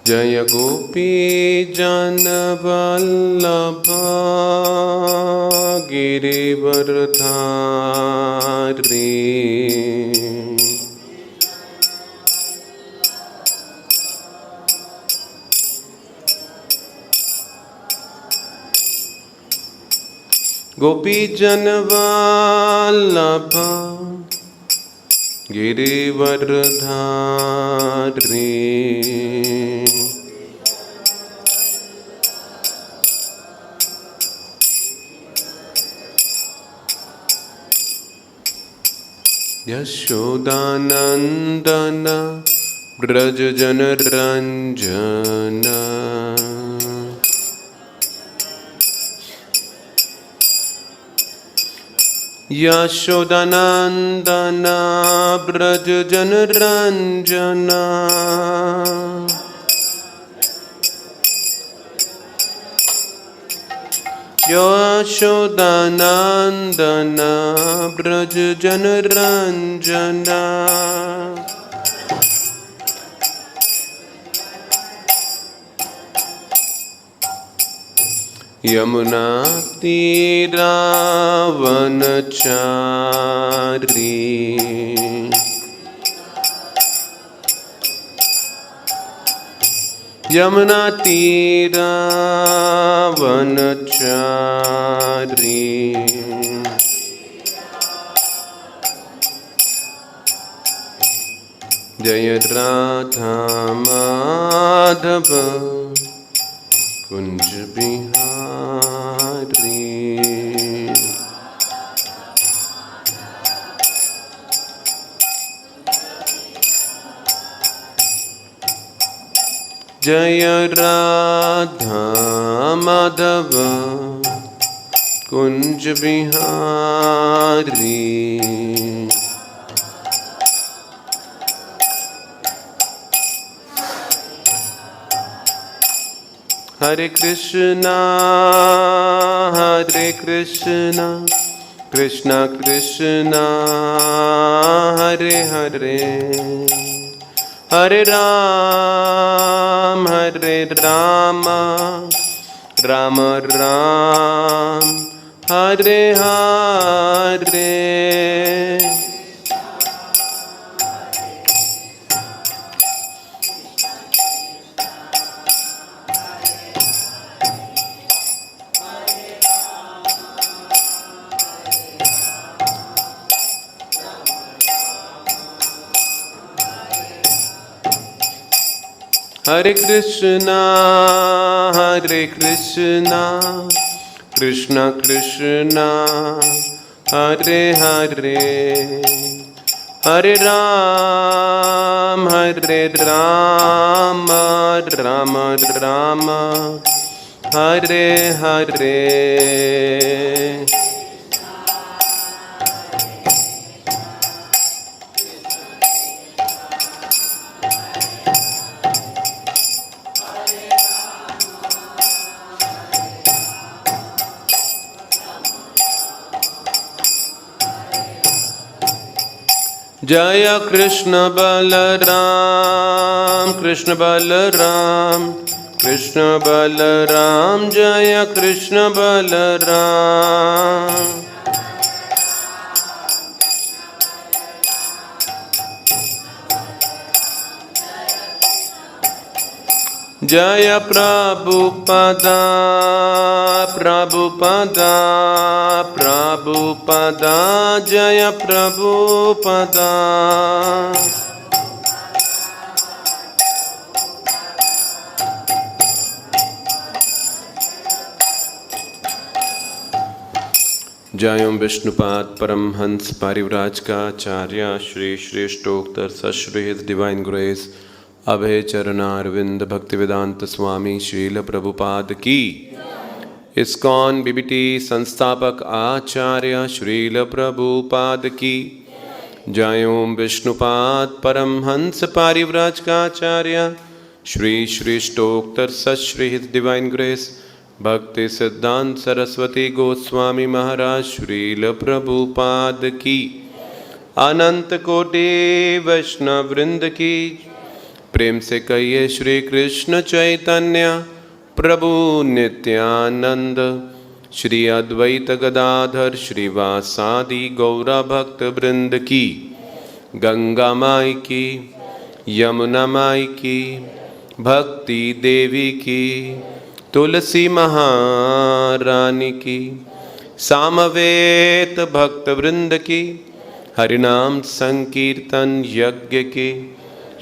जय गोपी जन वल्लभ गिरिवरधारी। गोपी जन वल्लभ गिरिवरधारी। यशोदानंदन ब्रज जन रंजन। यशोदानंदन ब्रज जन रंजन। यशोदानंदन ब्रज जन रंजन। यमुना तीरावनचारी। यमुना तीरावनचारी। जय राधा माधव कुंज बिहारी। जय राधा माधव कुंज बिहारी। हरे कृष्णा कृष्णा कृष्णा हरे हरे, हरे राम राम राम हरे हरे। हरे कृष्णा कृष्णा कृष्णा हरे हरे, हरे राम राम राम हरे हरे। जय कृष्ण बलराम कृष्ण बलराम कृष्ण बलराम जय कृष्ण बलराम। जय प्रभुपदा प्रभुपदा प्रभुपदा जय प्रभुपदा। जय ओम विष्णुपाद परमहंस पारिव्राजकाचार्य श्री श्रेष्ठोक्तर सश्री His Divine Grace Abhay Charanaravinda Bhaktivedanta Swami Srila Prabhupada की। इस्कॉन बीबीटी संस्थापक आचार्य श्रील प्रभुपाद की। जय ओम विष्णुपाद परमहंस पारिव्राजकाचार्य श्री श्रेष्ठोक्तर सश्री His Divine Grace Bhakti Siddhanta Saraswati Goswami महाराज श्रील प्रभुपाद की। अनंत कोटि वैष्णव वृंद की प्रेम से कहिए श्री कृष्ण चैतन्य प्रभु नित्यानंद, श्री अद्वैत गदाधर श्रीवासादि गौरा भक्त वृंद की, गंगा माई की, यमुना माई की, भक्ति देवी की, तुलसी महारानी की, सामवेद भक्त वृंद की, हरिनाम संकीर्तन यज्ञ की,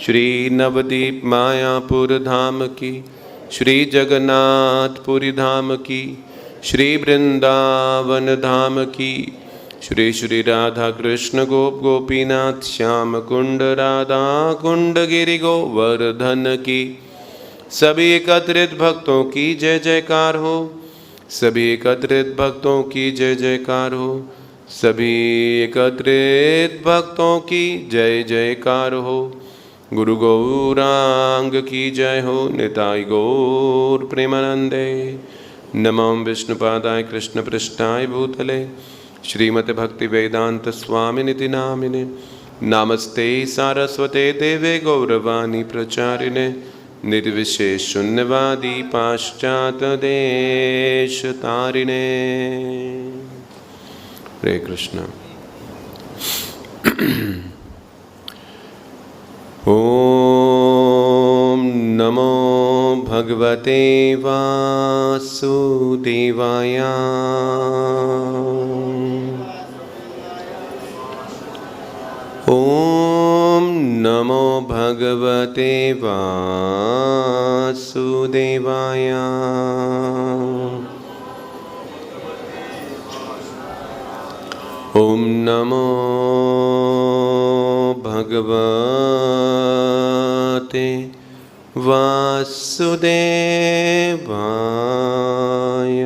श्री नवदीप मायापुर धाम की, श्री जगन्नाथपुरी धाम की, श्री वृंदावन धाम की, श्री श्री राधा कृष्ण गोप गोपीनाथ श्याम कुंड राधा कुंड गिरि गोवर्धन की, सभी एकत्रित भक्तों की जय जयकार हो, सभी एकत्रित भक्तों की जय जयकार हो, सभी एकत्रित भक्तों की जय जयकार हो। गुरु गौरांग की जय हो, निताई गौर प्रेमानंदे। नमो विष्णुपादाय कृष्ण पृष्ठाय भूतले श्रीमते भक्ति वेदांत स्वामिनिति नामिने, नमस्ते सारस्वते देवे गौरवाणी प्रचारिणे, निर्विशेष शून्यवादी पाश्चात्य देश तारिणे। हरे कृष्ण। ओम नमो भगवते वासुदेवाय। ओम नमो भगवते वासुदेवाय। ओम नमो भगवते वासुदेवाय।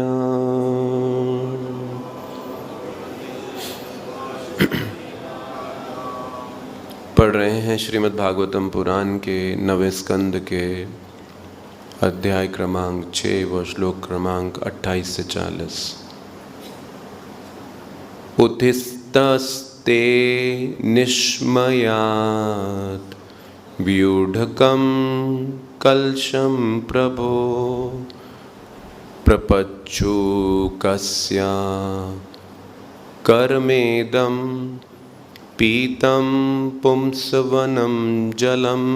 पढ़ रहे हैं श्रीमद् भागवतम पुराण के 9वें स्कंद के अध्याय क्रमांक 6 व श्लोक क्रमांक 28 से 40। उत्थिस्तस्ते निश्मयात् व्यूढकं कलशं प्रभो, प्रपच्छु कस्या कर्मेदं पीतं पुंसवनं जलम्।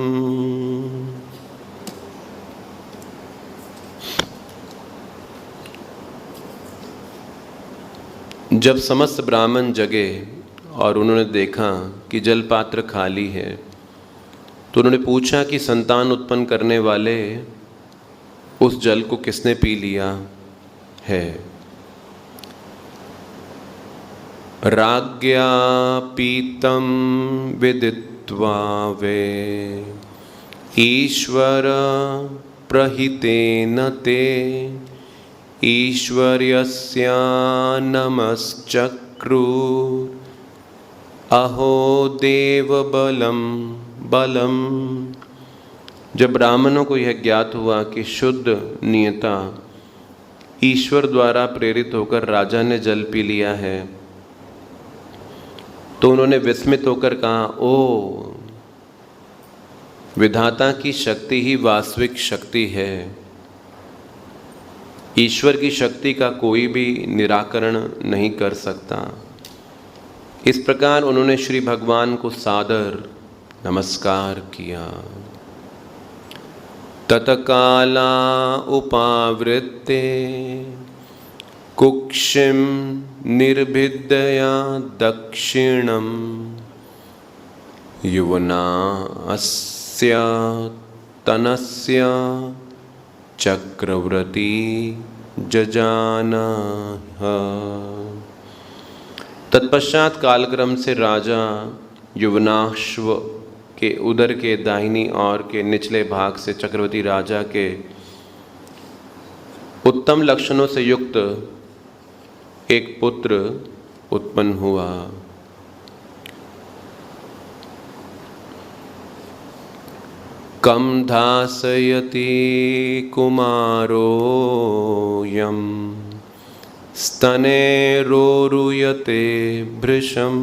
जब समस्त ब्राह्मण जगे और उन्होंने देखा कि जल पात्र खाली है, तो उन्होंने पूछा कि संतान उत्पन्न करने वाले उस जल को किसने पी लिया है। राज्ञा पीतं विदित्वा वे ईश्वर प्रहितेन ते, ईश्वर्यस्या नमश्चक्रु अहो देव बलम बलम। जब ब्राह्मणों को यह ज्ञात हुआ कि शुद्ध नियता ईश्वर द्वारा प्रेरित होकर राजा ने जल पी लिया है, तो उन्होंने विस्मित होकर कहा, ओ विधाता की शक्ति ही वास्तविक शक्ति है, ईश्वर की शक्ति का कोई भी निराकरण नहीं कर सकता। इस प्रकार उन्होंने श्री भगवान को सादर नमस्कार किया। तत्काला उपावृत्ते कुक्षिम निर्भिद्या दक्षिणम, युवना अस्या तनस्य चक्रवर्ती जजानः। तत्पश्चात कालक्रम से राजा युवनाश्व के उदर के दाहिनी ओर के निचले भाग से चक्रवर्ती राजा के उत्तम लक्षणों से युक्त एक पुत्र उत्पन्न हुआ। कम धासयति कुमारोऽयं स्तने रोरुयते भृशं,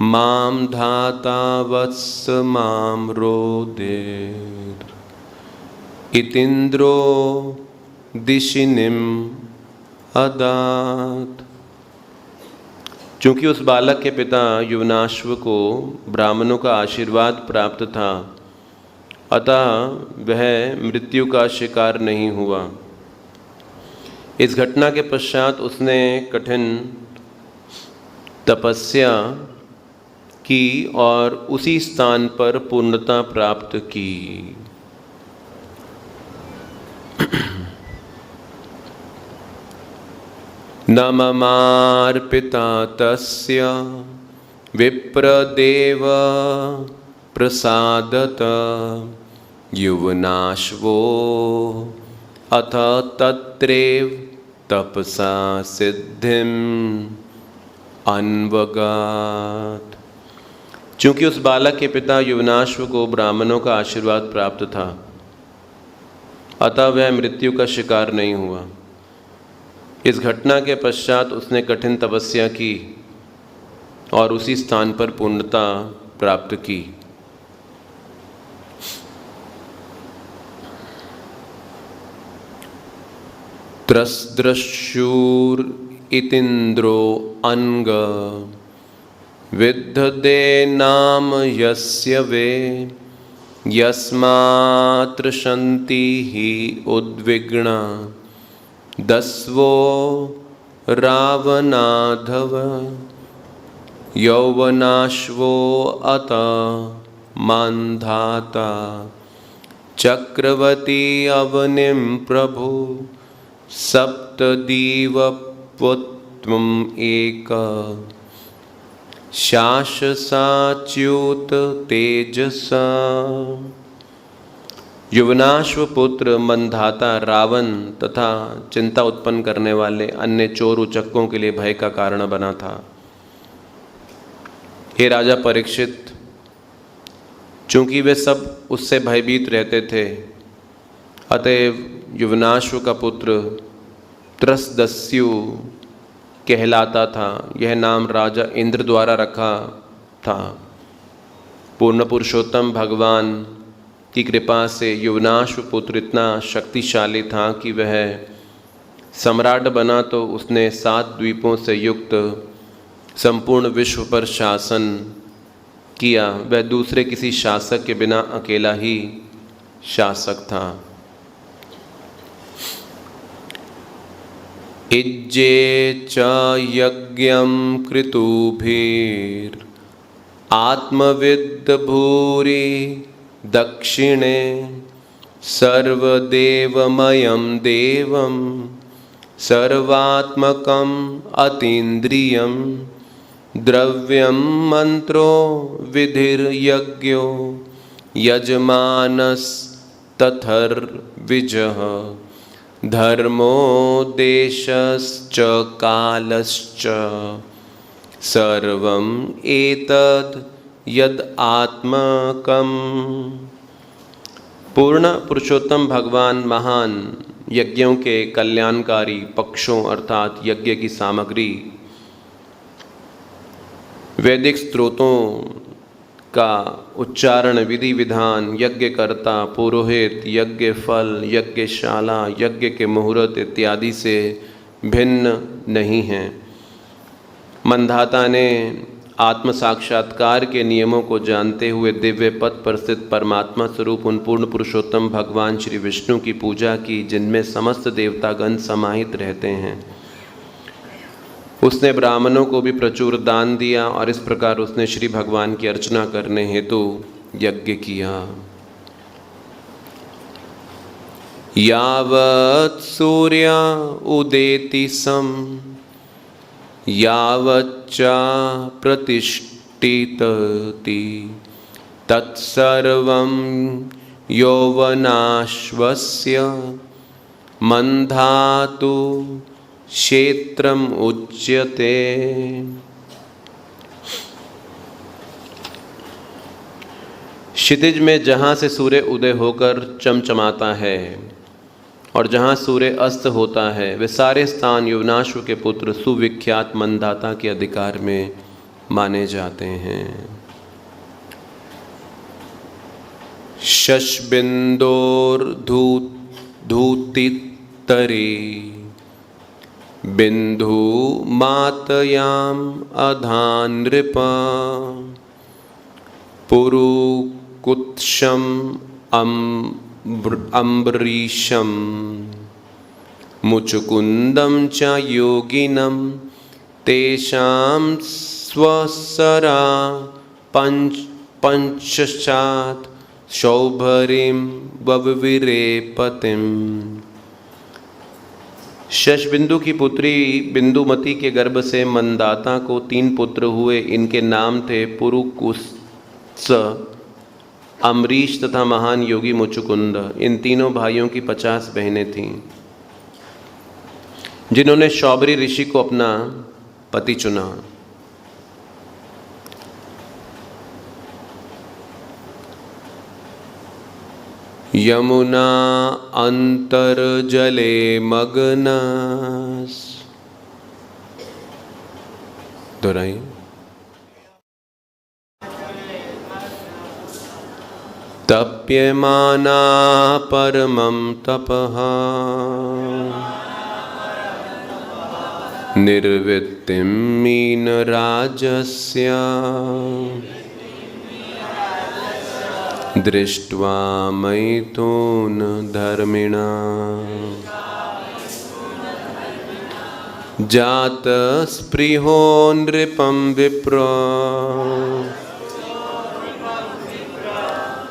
माम धाता वत्स माम रोदेर इतिंद्रो दिशिनिम अदात। चूँकि उस बालक के पिता युवनाश्व को ब्राह्मणों का आशीर्वाद प्राप्त था, अतः वह मृत्यु का शिकार नहीं हुआ। इस घटना के पश्चात उसने कठिन तपस्या की और उसी स्थान पर पूर्णता प्राप्त की। न ममार्पिता तस्य विप्रदेव प्रसादत युवनाश्वो अथ तत्रैव तपसा सिद्धिम अन्वगात। चूँकि उस बालक के पिता युवनाश्व को ब्राह्मणों का आशीर्वाद प्राप्त था, अतः वह मृत्यु का शिकार नहीं हुआ। इस घटना के पश्चात उसने कठिन तपस्या की और उसी स्थान पर पूर्णता प्राप्त की। त्रस्द्रशूर इतिंद्रो अंग विद्धदे नाम यस्य वे यस्मात्र शन्ति ही उद्विग्ना दस्वो रावणाधव यौवनाश्वो अत मान्धाता चक्रवती अवनिं प्रभु सप्तदीवपुत्रम् एक शाससाच्युत तेजसा। युवनाश्व पुत्र मंधाता रावण तथा चिंता उत्पन्न करने वाले अन्य चोर उचक्कों के लिए भय का कारण बना था। हे राजा परीक्षित, चूंकि वे सब उससे भयभीत रहते थे, अतएव युवनाश्व का पुत्र त्रसदस्यु कहलाता था। यह नाम राजा इंद्र द्वारा रखा था। पूर्ण पुरुषोत्तम भगवान की कृपा से युवनाश्व पुत्र इतना शक्तिशाली था कि वह सम्राट बना तो उसने 7 द्वीपों से युक्त संपूर्ण विश्व पर शासन किया। वह दूसरे किसी शासक के बिना अकेला ही शासक था। इज्जे च यज्ञं कृतुभिर आत्मविद् भूरि दक्षिणे सर्वदेवमयं देवं सर्वात्मकम् अतीन्द्रियं द्रव्यं मंत्रो विधिर्यज्ञो यजमानस्तथर्विजः धर्मो देशश्च कालश्च सर्वं एतद् यद आत्मकम्। पूर्ण पुरुषोत्तम भगवान महान यज्ञों के कल्याणकारी पक्षों अर्थात यज्ञ की सामग्री, वैदिक स्त्रोतों का उच्चारण, विधि विधान, यज्ञकर्ता, पुरोहित, यज्ञ फल, यज्ञशाला, यज्ञ के मुहूर्त इत्यादि से भिन्न नहीं हैं। मंधाता ने आत्म साक्षात्कार के नियमों को जानते हुए दिव्य पद पर स्थित परमात्मा स्वरूप उन पूर्ण पुरुषोत्तम भगवान श्री विष्णु की पूजा की, जिनमें समस्त देवतागण समाहित रहते हैं। उसने ब्राह्मणों को भी प्रचुर दान दिया और इस प्रकार उसने श्री भगवान की अर्चना करने हेतु यज्ञ किया। यावत् सूर्य उदेति सम यावच्चा प्रतिष्ठितति तत्सर्वं यौवनाश्वस्य मंधातु क्षेत्रम उच्यते। क्षितिज में जहाँ से सूर्य उदय होकर चमचमाता है और जहाँ सूर्य अस्त होता है, वे सारे स्थान युवनाश्व के पुत्र सुविख्यात मंदाता के अधिकार में माने जाते हैं। शशबिन्दोर्धूतितरे बिन्दुमातयाम् अधानृप पुरुकुत्सम् अम्बरीशं मुचुकुन्दं च योगिनं तेषां स्वसरा पंचात् शौभरीं वविरे पतिम। शशबिंदु की पुत्री बिंदुमती के गर्भ से मंदाता को 3 पुत्र हुए। इनके नाम थे पुरुकुत्स, अम्बरीश तथा महान योगी मुचुकुंद। इन तीनों भाइयों की 50 बहनें थीं, जिन्होंने शौभरी ऋषि को अपना पति चुना। यमुना अंतर्जले मग्नस्, दोहराइए। तप्यमाना परमं तपः निर्वृत्तिं मीनराजस्य दृष्ट्वा मैथुनधर्मिणा जातस्पृहो नृपं विप्र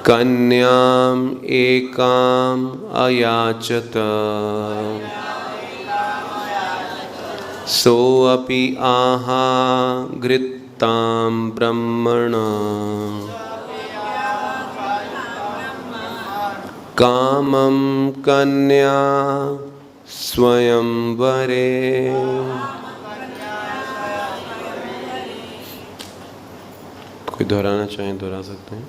कन्याम् एकाम् अयाचत सोऽपि आहा घृतां ब्रह्मणा कामं कन्या स्वयंवरे। कोई दोहराना चाहें दोहरा सकते हैं।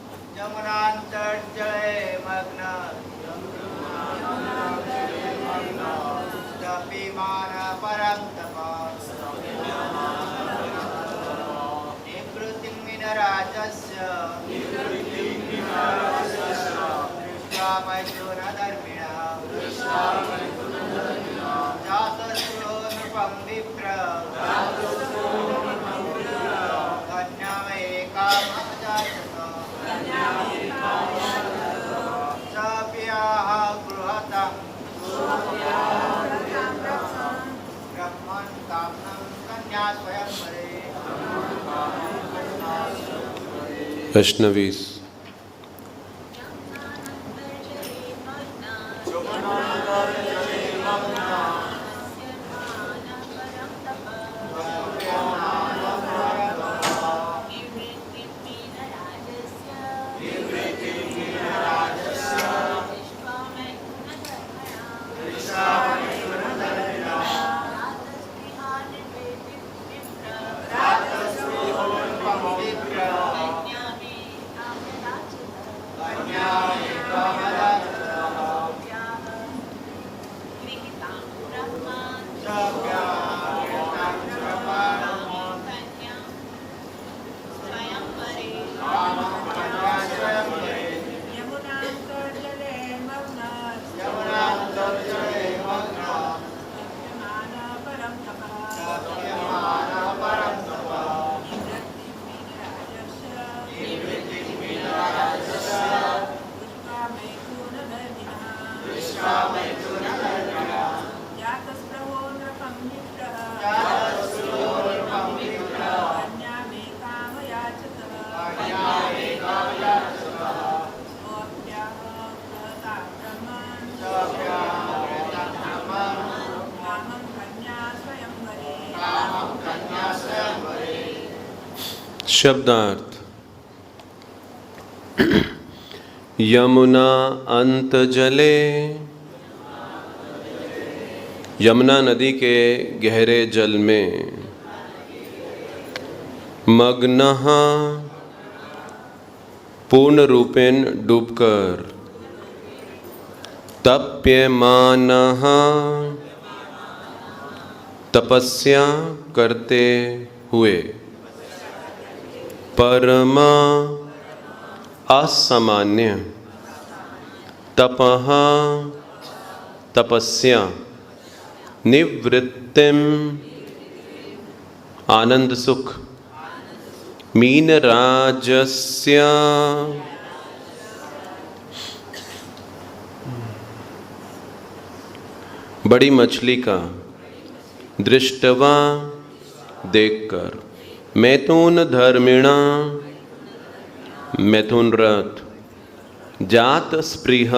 वैष्णवीस। शब्दार्थ। यमुना अंत जले, यमुना नदी के गहरे जल में, मग्नः पूर्ण रूपेण डूबकर, तप्यमानः तपस्या करते हुए, परम असामान्य तपः तपस्या निवृत्तिम आनंद सुख मीन राजस्य बड़ी मछली का दृष्टवा देखकर मैथुन धर्मिणा मैथुन रथ जात स्पृह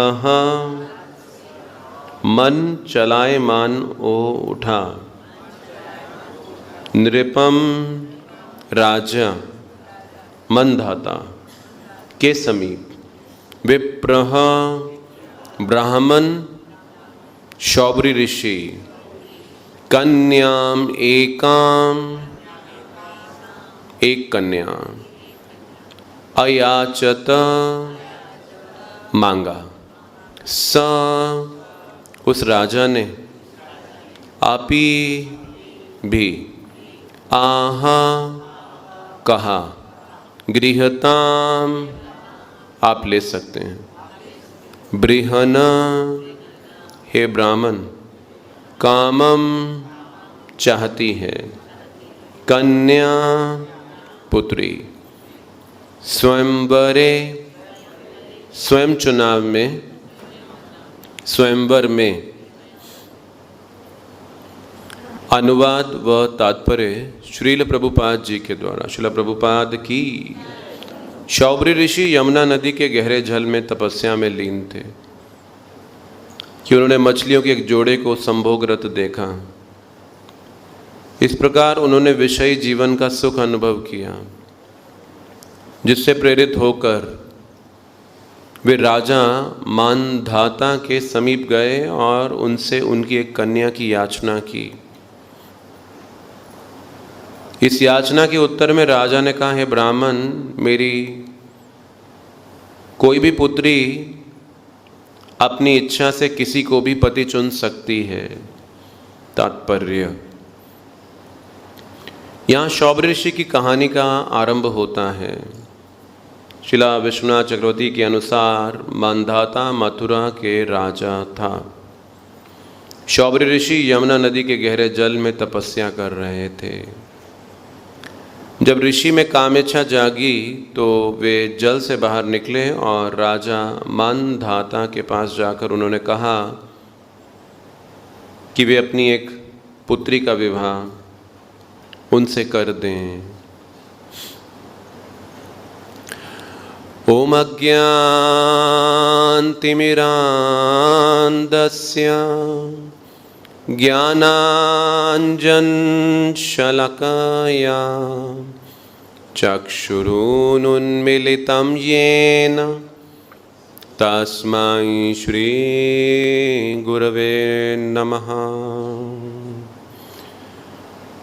मन चलायमान ओ उठा नृपम राजा मनधाता के समीप विप्रह ब्राह्मण शौबरी ऋषि कन्याम एकाम एक कन्या अयाचत मांगा स उस राजा ने आपी भी आहा कहा गृहताम आप ले सकते हैं बृहन हे ब्राह्मण कामम चाहती है कन्या पुत्री स्वयंवरे स्वयं चुनाव में स्वयंवर में अनुवाद व तात्पर्य श्रील प्रभुपाद जी के द्वारा। श्रील प्रभुपाद की शौबरी ऋषि यमुना नदी के गहरे जल में तपस्या में लीन थे कि उन्होंने मछलियों के एक जोड़े को संभोगरत देखा। इस प्रकार उन्होंने विषयी जीवन का सुख अनुभव किया, जिससे प्रेरित होकर वे राजा मानधाता के समीप गए और उनसे उनकी एक कन्या की याचना की। इस याचना के उत्तर में राजा ने कहा, हे ब्राह्मण, मेरी कोई भी पुत्री अपनी इच्छा से किसी को भी पति चुन सकती है। तात्पर्य, यहाँ शौबरी ऋषि की कहानी का आरंभ होता है। शिला विश्वनाथ चक्रवर्ती के अनुसार मानधाता मथुरा के राजा था। शौबरी ऋषि यमुना नदी के गहरे जल में तपस्या कर रहे थे। जब ऋषि में कामेच्छा जागी तो वे जल से बाहर निकले और राजा मानधाता के पास जाकर उन्होंने कहा कि वे अपनी एक पुत्री का विवाह उनसे कर दें। ओम अज्ञानतिमिरान्धस्य ज्ञानाञ्जनशलाकया चक्षुरुन्मीलितं येन तस्मै श्रीगुरवे नमः।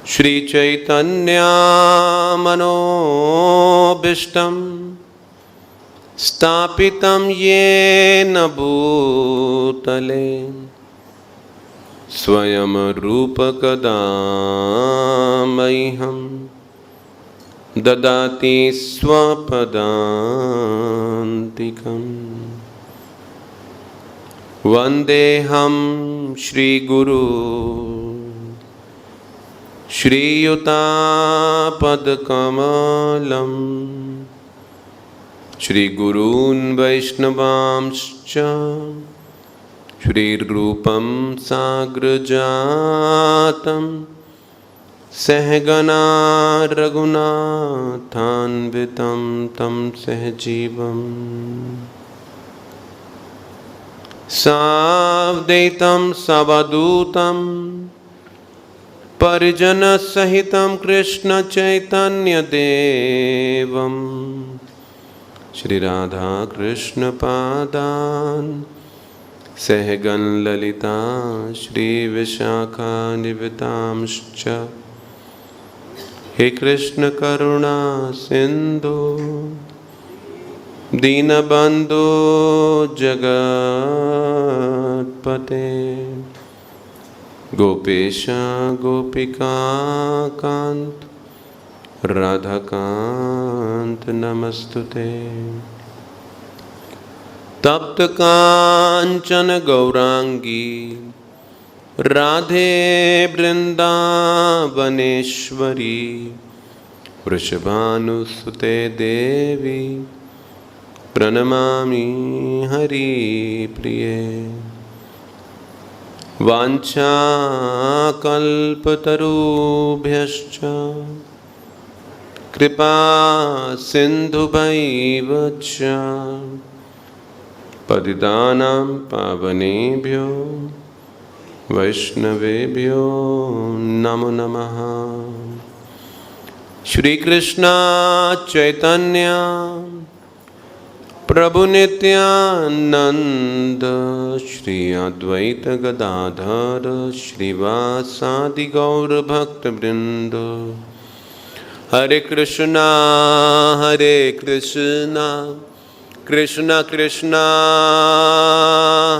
श्रीचैतन्यमनोभीष्टं स्थापितं येन भूतले स्वयं रूपकदा मह्यं ददाति स्वपदान्तिकम्। वन्देऽहं श्रीगुरु श्रीयुतापदकमलं श्रीगुरून् वैष्णवांश्च श्रीरूपं साग्रजातं सहगना रघुनाथान्वितं तं सहजीवम् सावधूतं सवधूतं परिजनसहितं कृष्ण चैतन्यदेवं श्रीराधा कृष्ण पादान् सहगन ललिता श्रीविशाखान्वितांश्च। हे कृष्ण करुणा सिंधु दीनबंधु जगत्पते गोपेश गोपिका कांत राधाकांत नमस्तुते। तप्त कांचन गौरांगी राधे वृंदावनेश्वरी वृषभानुसुते देवी प्रणमामि हरिप्रिये। वाञ्छाकल्पतरुभ्यश्च कृपा सिन्धुभैव च पतितानां पावनेभ्यो वैष्णवेभ्यो नमो नमः। श्री कृष्ण चैतन्य प्रभु नित्यानंद श्री अद्वैत गदाधर श्रीवासादि गौर भक्त वृंद। हरे कृष्णा कृष्ण कृष्णा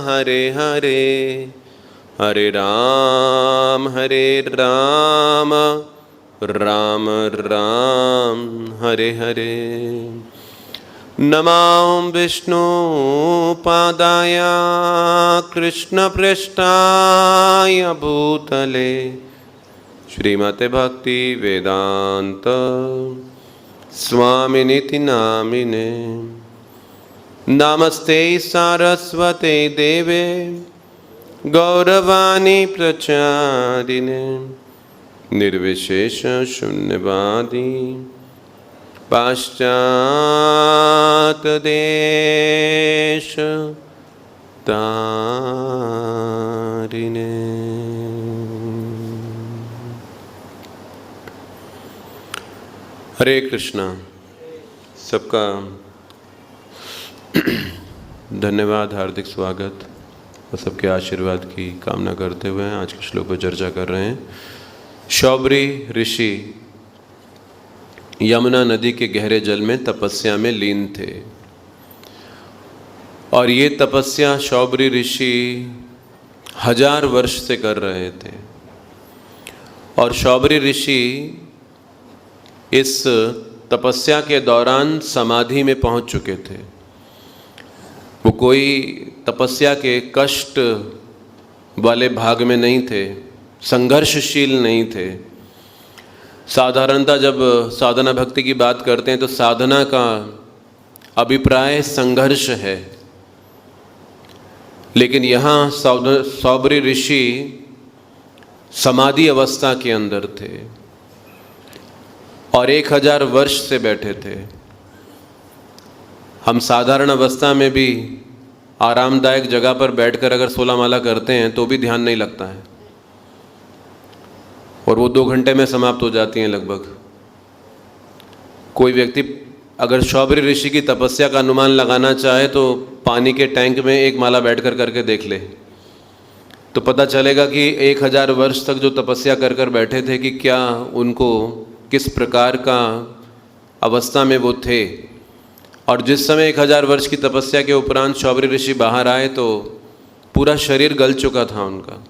हरे हरे, हरे राम राम राम हरे हरे। नमो विष्णुपादाय कृष्णपृष्ठाय भूतले श्रीमते भक्ति वेदांत स्वामिनिति नामिने। नमस्ते सारस्वते देवे गौरवाणी प्रचारिणे निर्विशेष शून्यवादी पाश्चात देश तारिणे। हरे कृष्णा। सबका धन्यवाद, हार्दिक स्वागत और सबके आशीर्वाद की कामना करते हुए आज के श्लोक पर चर्चा कर रहे हैं। शौबरी ऋषि यमुना नदी के गहरे जल में तपस्या में लीन थे और ये तपस्या शौबरी ऋषि 1000 वर्ष से कर रहे थे। और शौबरी ऋषि इस तपस्या के दौरान समाधि में पहुंच चुके थे। वो कोई तपस्या के कष्ट वाले भाग में नहीं थे, संघर्षशील नहीं थे। साधारणतः जब साधना भक्ति की बात करते हैं तो साधना का अभिप्राय संघर्ष है, लेकिन यहाँ शौबरी ऋषि समाधि अवस्था के अंदर थे और 1000 वर्ष से बैठे थे। हम साधारण अवस्था में भी आरामदायक जगह पर बैठकर अगर 16 माला करते हैं तो भी ध्यान नहीं लगता है और वो 2 घंटे में समाप्त हो जाती हैं लगभग। कोई व्यक्ति अगर शौबरी ऋषि की तपस्या का अनुमान लगाना चाहे तो पानी के टैंक में 1 माला बैठकर करके देख ले तो पता चलेगा कि 1000 वर्ष तक जो तपस्या कर कर बैठे थे कि क्या उनको किस प्रकार का अवस्था में वो थे। और जिस समय 1000 वर्ष की तपस्या के उपरांत शौबरी ऋषि बाहर आए तो पूरा शरीर गल चुका था उनका।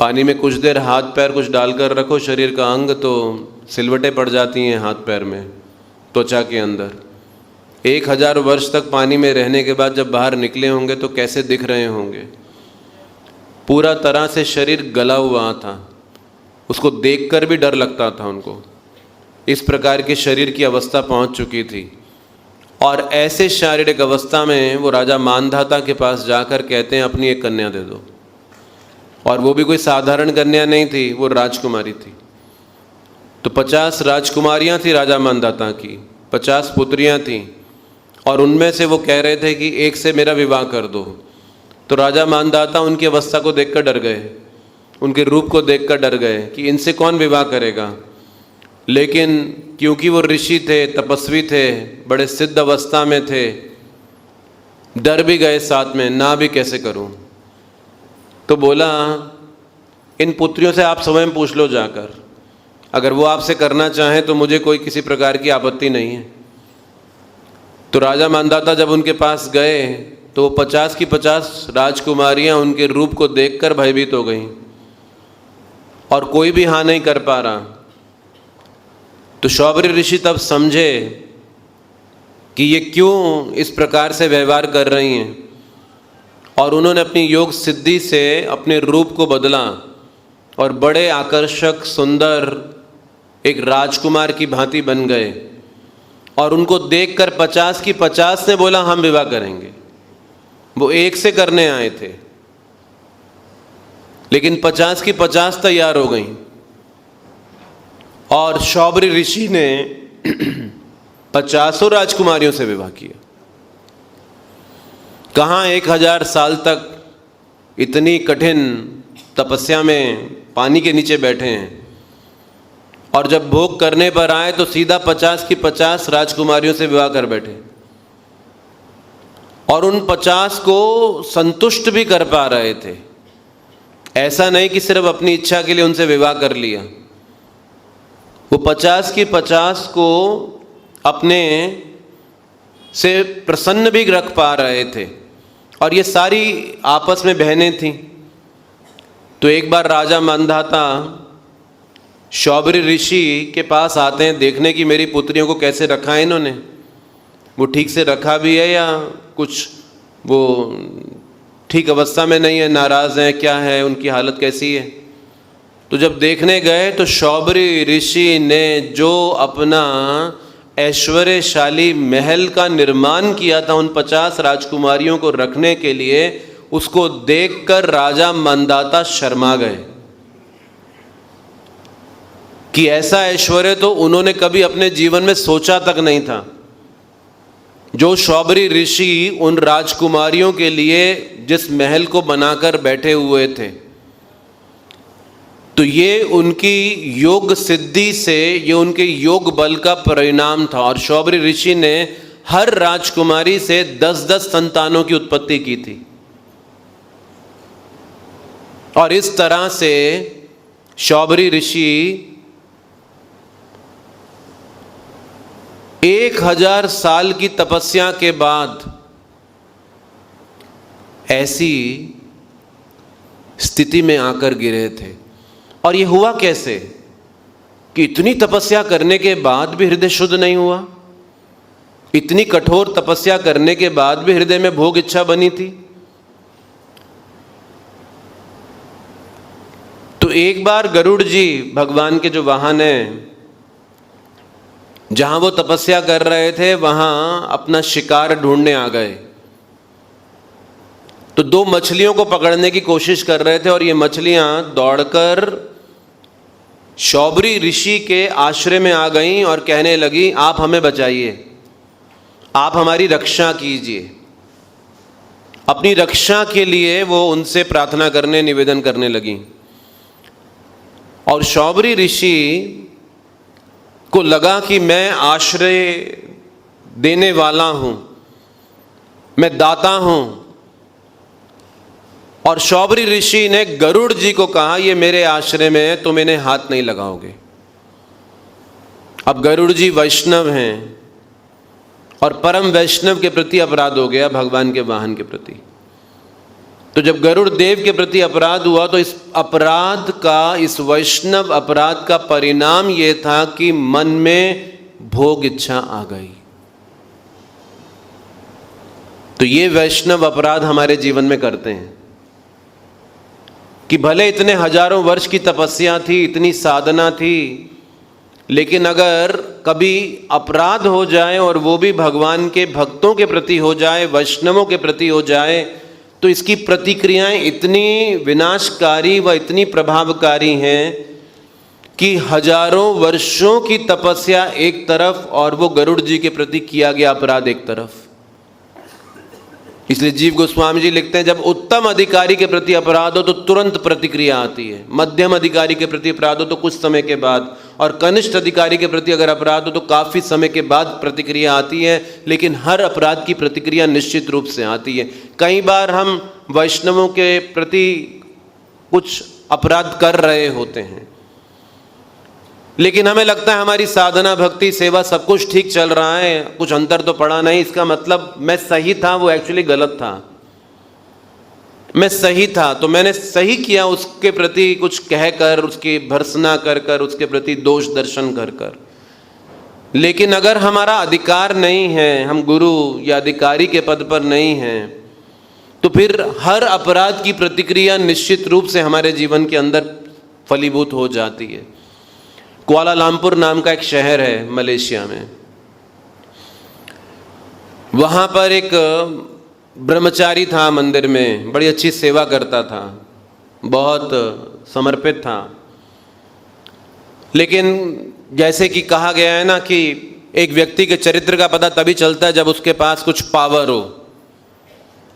पानी में कुछ देर हाथ पैर कुछ डालकर रखो शरीर का अंग तो सिलवटें पड़ जाती हैं हाथ पैर में, त्वचा के अंदर। 1000 वर्ष तक पानी में रहने के बाद जब बाहर निकले होंगे तो कैसे दिख रहे होंगे। पूरा तरह से शरीर गला हुआ था, उसको देखकर भी डर लगता था उनको। इस प्रकार के शरीर की अवस्था पहुंच चुकी थी। और ऐसे शारीरिक अवस्था में वो राजा मानधाता के पास जाकर कहते हैं अपनी एक कन्या दे दो। और वो भी कोई साधारण कन्या नहीं थी, वो राजकुमारी थी। तो 50 राजकुमारियां थी राजा मानधाता की, 50 पुत्रियां थीं और उनमें से वो कह रहे थे कि एक से मेरा विवाह कर दो। तो राजा मानधाता उनकी अवस्था को देखकर डर गए, उनके रूप को देखकर डर गए कि इनसे कौन विवाह करेगा। लेकिन क्योंकि वो ऋषि थे, तपस्वी थे, बड़े सिद्ध अवस्था में थे, डर भी गए साथ में, ना भी कैसे करूं। तो बोला इन पुत्रियों से आप स्वयं पूछ लो जाकर, अगर वो आपसे करना चाहें तो मुझे कोई किसी प्रकार की आपत्ति नहीं है। तो राजा मानधाता जब उनके पास गए तो 50 की 50 राजकुमारियां उनके रूप को देखकर भयभीत हो गईं और कोई भी हाँ नहीं कर पा रहा। तो शौबरी ऋषि तब समझे कि ये क्यों इस प्रकार से व्यवहार कर रही हैं, और उन्होंने अपनी योग सिद्धि से अपने रूप को बदला और बड़े आकर्षक सुंदर एक राजकुमार की भांति बन गए। और उनको देखकर 50 की 50 ने बोला हम विवाह करेंगे। वो एक से करने आए थे, लेकिन 50 की 50 तैयार हो गई और शौबरी ऋषि ने 50 राजकुमारियों से विवाह किया। कहाँ 1000 साल तक इतनी कठिन तपस्या में पानी के नीचे बैठे हैं, और जब भोग करने पर आए तो सीधा 50 की 50 राजकुमारियों से विवाह कर बैठे, और उन 50 को संतुष्ट भी कर पा रहे थे। ऐसा नहीं कि सिर्फ अपनी इच्छा के लिए उनसे विवाह कर लिया, वो 50 की 50 को अपने से प्रसन्न भी रख पा रहे थे, और ये सारी आपस में बहनें थीं। तो एक बार राजा मांधाता शौबरी ऋषि के पास आते हैं देखने की मेरी पुत्रियों को कैसे रखा है इन्होंने, वो ठीक से रखा भी है या कुछ वो ठीक अवस्था में नहीं है, नाराज़ हैं, क्या है, उनकी हालत कैसी है। तो जब देखने गए तो शौबरी ऋषि ने जो अपना ऐश्वर्यशाली महल का निर्माण किया था उन 50 राजकुमारियों को रखने के लिए, उसको देखकर राजा मांधाता शर्मा गए कि ऐसा ऐश्वर्य तो उन्होंने कभी अपने जीवन में सोचा तक नहीं था। जो शौबरी ऋषि उन राजकुमारियों के लिए जिस महल को बनाकर बैठे हुए थे, तो ये उनकी योग सिद्धि से, ये उनके योग बल का परिणाम था। और शौबरी ऋषि ने हर राजकुमारी से 10-10 संतानों की उत्पत्ति की थी, और इस तरह से शौबरी ऋषि 1000 साल की तपस्या के बाद ऐसी स्थिति में आकर गिरे थे। और ये हुआ कैसे कि इतनी तपस्या करने के बाद भी हृदय शुद्ध नहीं हुआ, इतनी कठोर तपस्या करने के बाद भी हृदय में भोग इच्छा बनी थी। तो एक बार गरुड़ जी भगवान के जो वाहन हैं, जहां वो तपस्या कर रहे थे वहां अपना शिकार ढूंढने आ गए। तो 2 मछलियों को पकड़ने की कोशिश कर रहे थे, और ये मछलियां दौड़कर शौबरी ऋषि के आश्रय में आ गईं और कहने लगी आप हमें बचाइए, आप हमारी रक्षा कीजिए। अपनी रक्षा के लिए वो उनसे प्रार्थना करने, निवेदन करने लगी। और शौबरी ऋषि को लगा कि मैं आश्रय देने वाला हूं, मैं दाता हूं। और शौबरी ऋषि ने गरुड़ जी को कहा ये मेरे आश्रय में है, तुम इन्हें हाथ नहीं लगाओगे। अब गरुड़ जी वैष्णव हैं, और परम वैष्णव के प्रति अपराध हो गया भगवान के वाहन के प्रति। तो जब गरुड़ देव के प्रति अपराध हुआ तो इस अपराध का, इस वैष्णव अपराध का परिणाम ये था कि मन में भोग इच्छा आ गई। तो ये वैष्णव अपराध हमारे जीवन में करते हैं कि भले इतने हजारों वर्ष की तपस्या थी, इतनी साधना थी, लेकिन अगर कभी अपराध हो जाए और वो भी भगवान के भक्तों के प्रति हो जाए, वैष्णवों के प्रति हो जाए, तो इसकी प्रतिक्रियाएं इतनी विनाशकारी व इतनी प्रभावकारी हैं कि हजारों वर्षों की तपस्या एक तरफ और वो गरुड़ जी के प्रति किया गया अपराध एक तरफ। इसलिए जीव गोस्वामी जी लिखते हैं जब उत्तम अधिकारी के प्रति अपराध हो तो तुरंत प्रतिक्रिया आती है, मध्यम अधिकारी के प्रति अपराध हो तो कुछ समय के बाद, और कनिष्ठ अधिकारी के प्रति अगर अपराध हो तो काफ़ी समय के बाद प्रतिक्रिया आती है। लेकिन हर अपराध की प्रतिक्रिया निश्चित रूप से आती है। कई बार हम वैष्णवों के प्रति कुछ अपराध कर रहे होते हैं, लेकिन हमें लगता है हमारी साधना, भक्ति, सेवा सब कुछ ठीक चल रहा है, कुछ अंतर तो पड़ा नहीं, इसका मतलब मैं सही था, वो एक्चुअली गलत था। मैं सही था तो मैंने सही किया, उसके प्रति कुछ कहकर, उसकी भर्त्सना कर कर, उसके प्रति दोष दर्शन कर कर। लेकिन अगर हमारा अधिकार नहीं है, हम गुरु या अधिकारी के पद पर नहीं हैं, तो फिर हर अपराध की प्रतिक्रिया निश्चित रूप से हमारे जीवन के अंदर फलीभूत हो जाती है। कुआलालंपुर नाम का एक शहर है मलेशिया में, वहाँ पर एक ब्रह्मचारी था मंदिर में, बड़ी अच्छी सेवा करता था, बहुत समर्पित था। लेकिन जैसे कि कहा गया है ना कि एक व्यक्ति के चरित्र का पता तभी चलता है जब उसके पास कुछ पावर हो।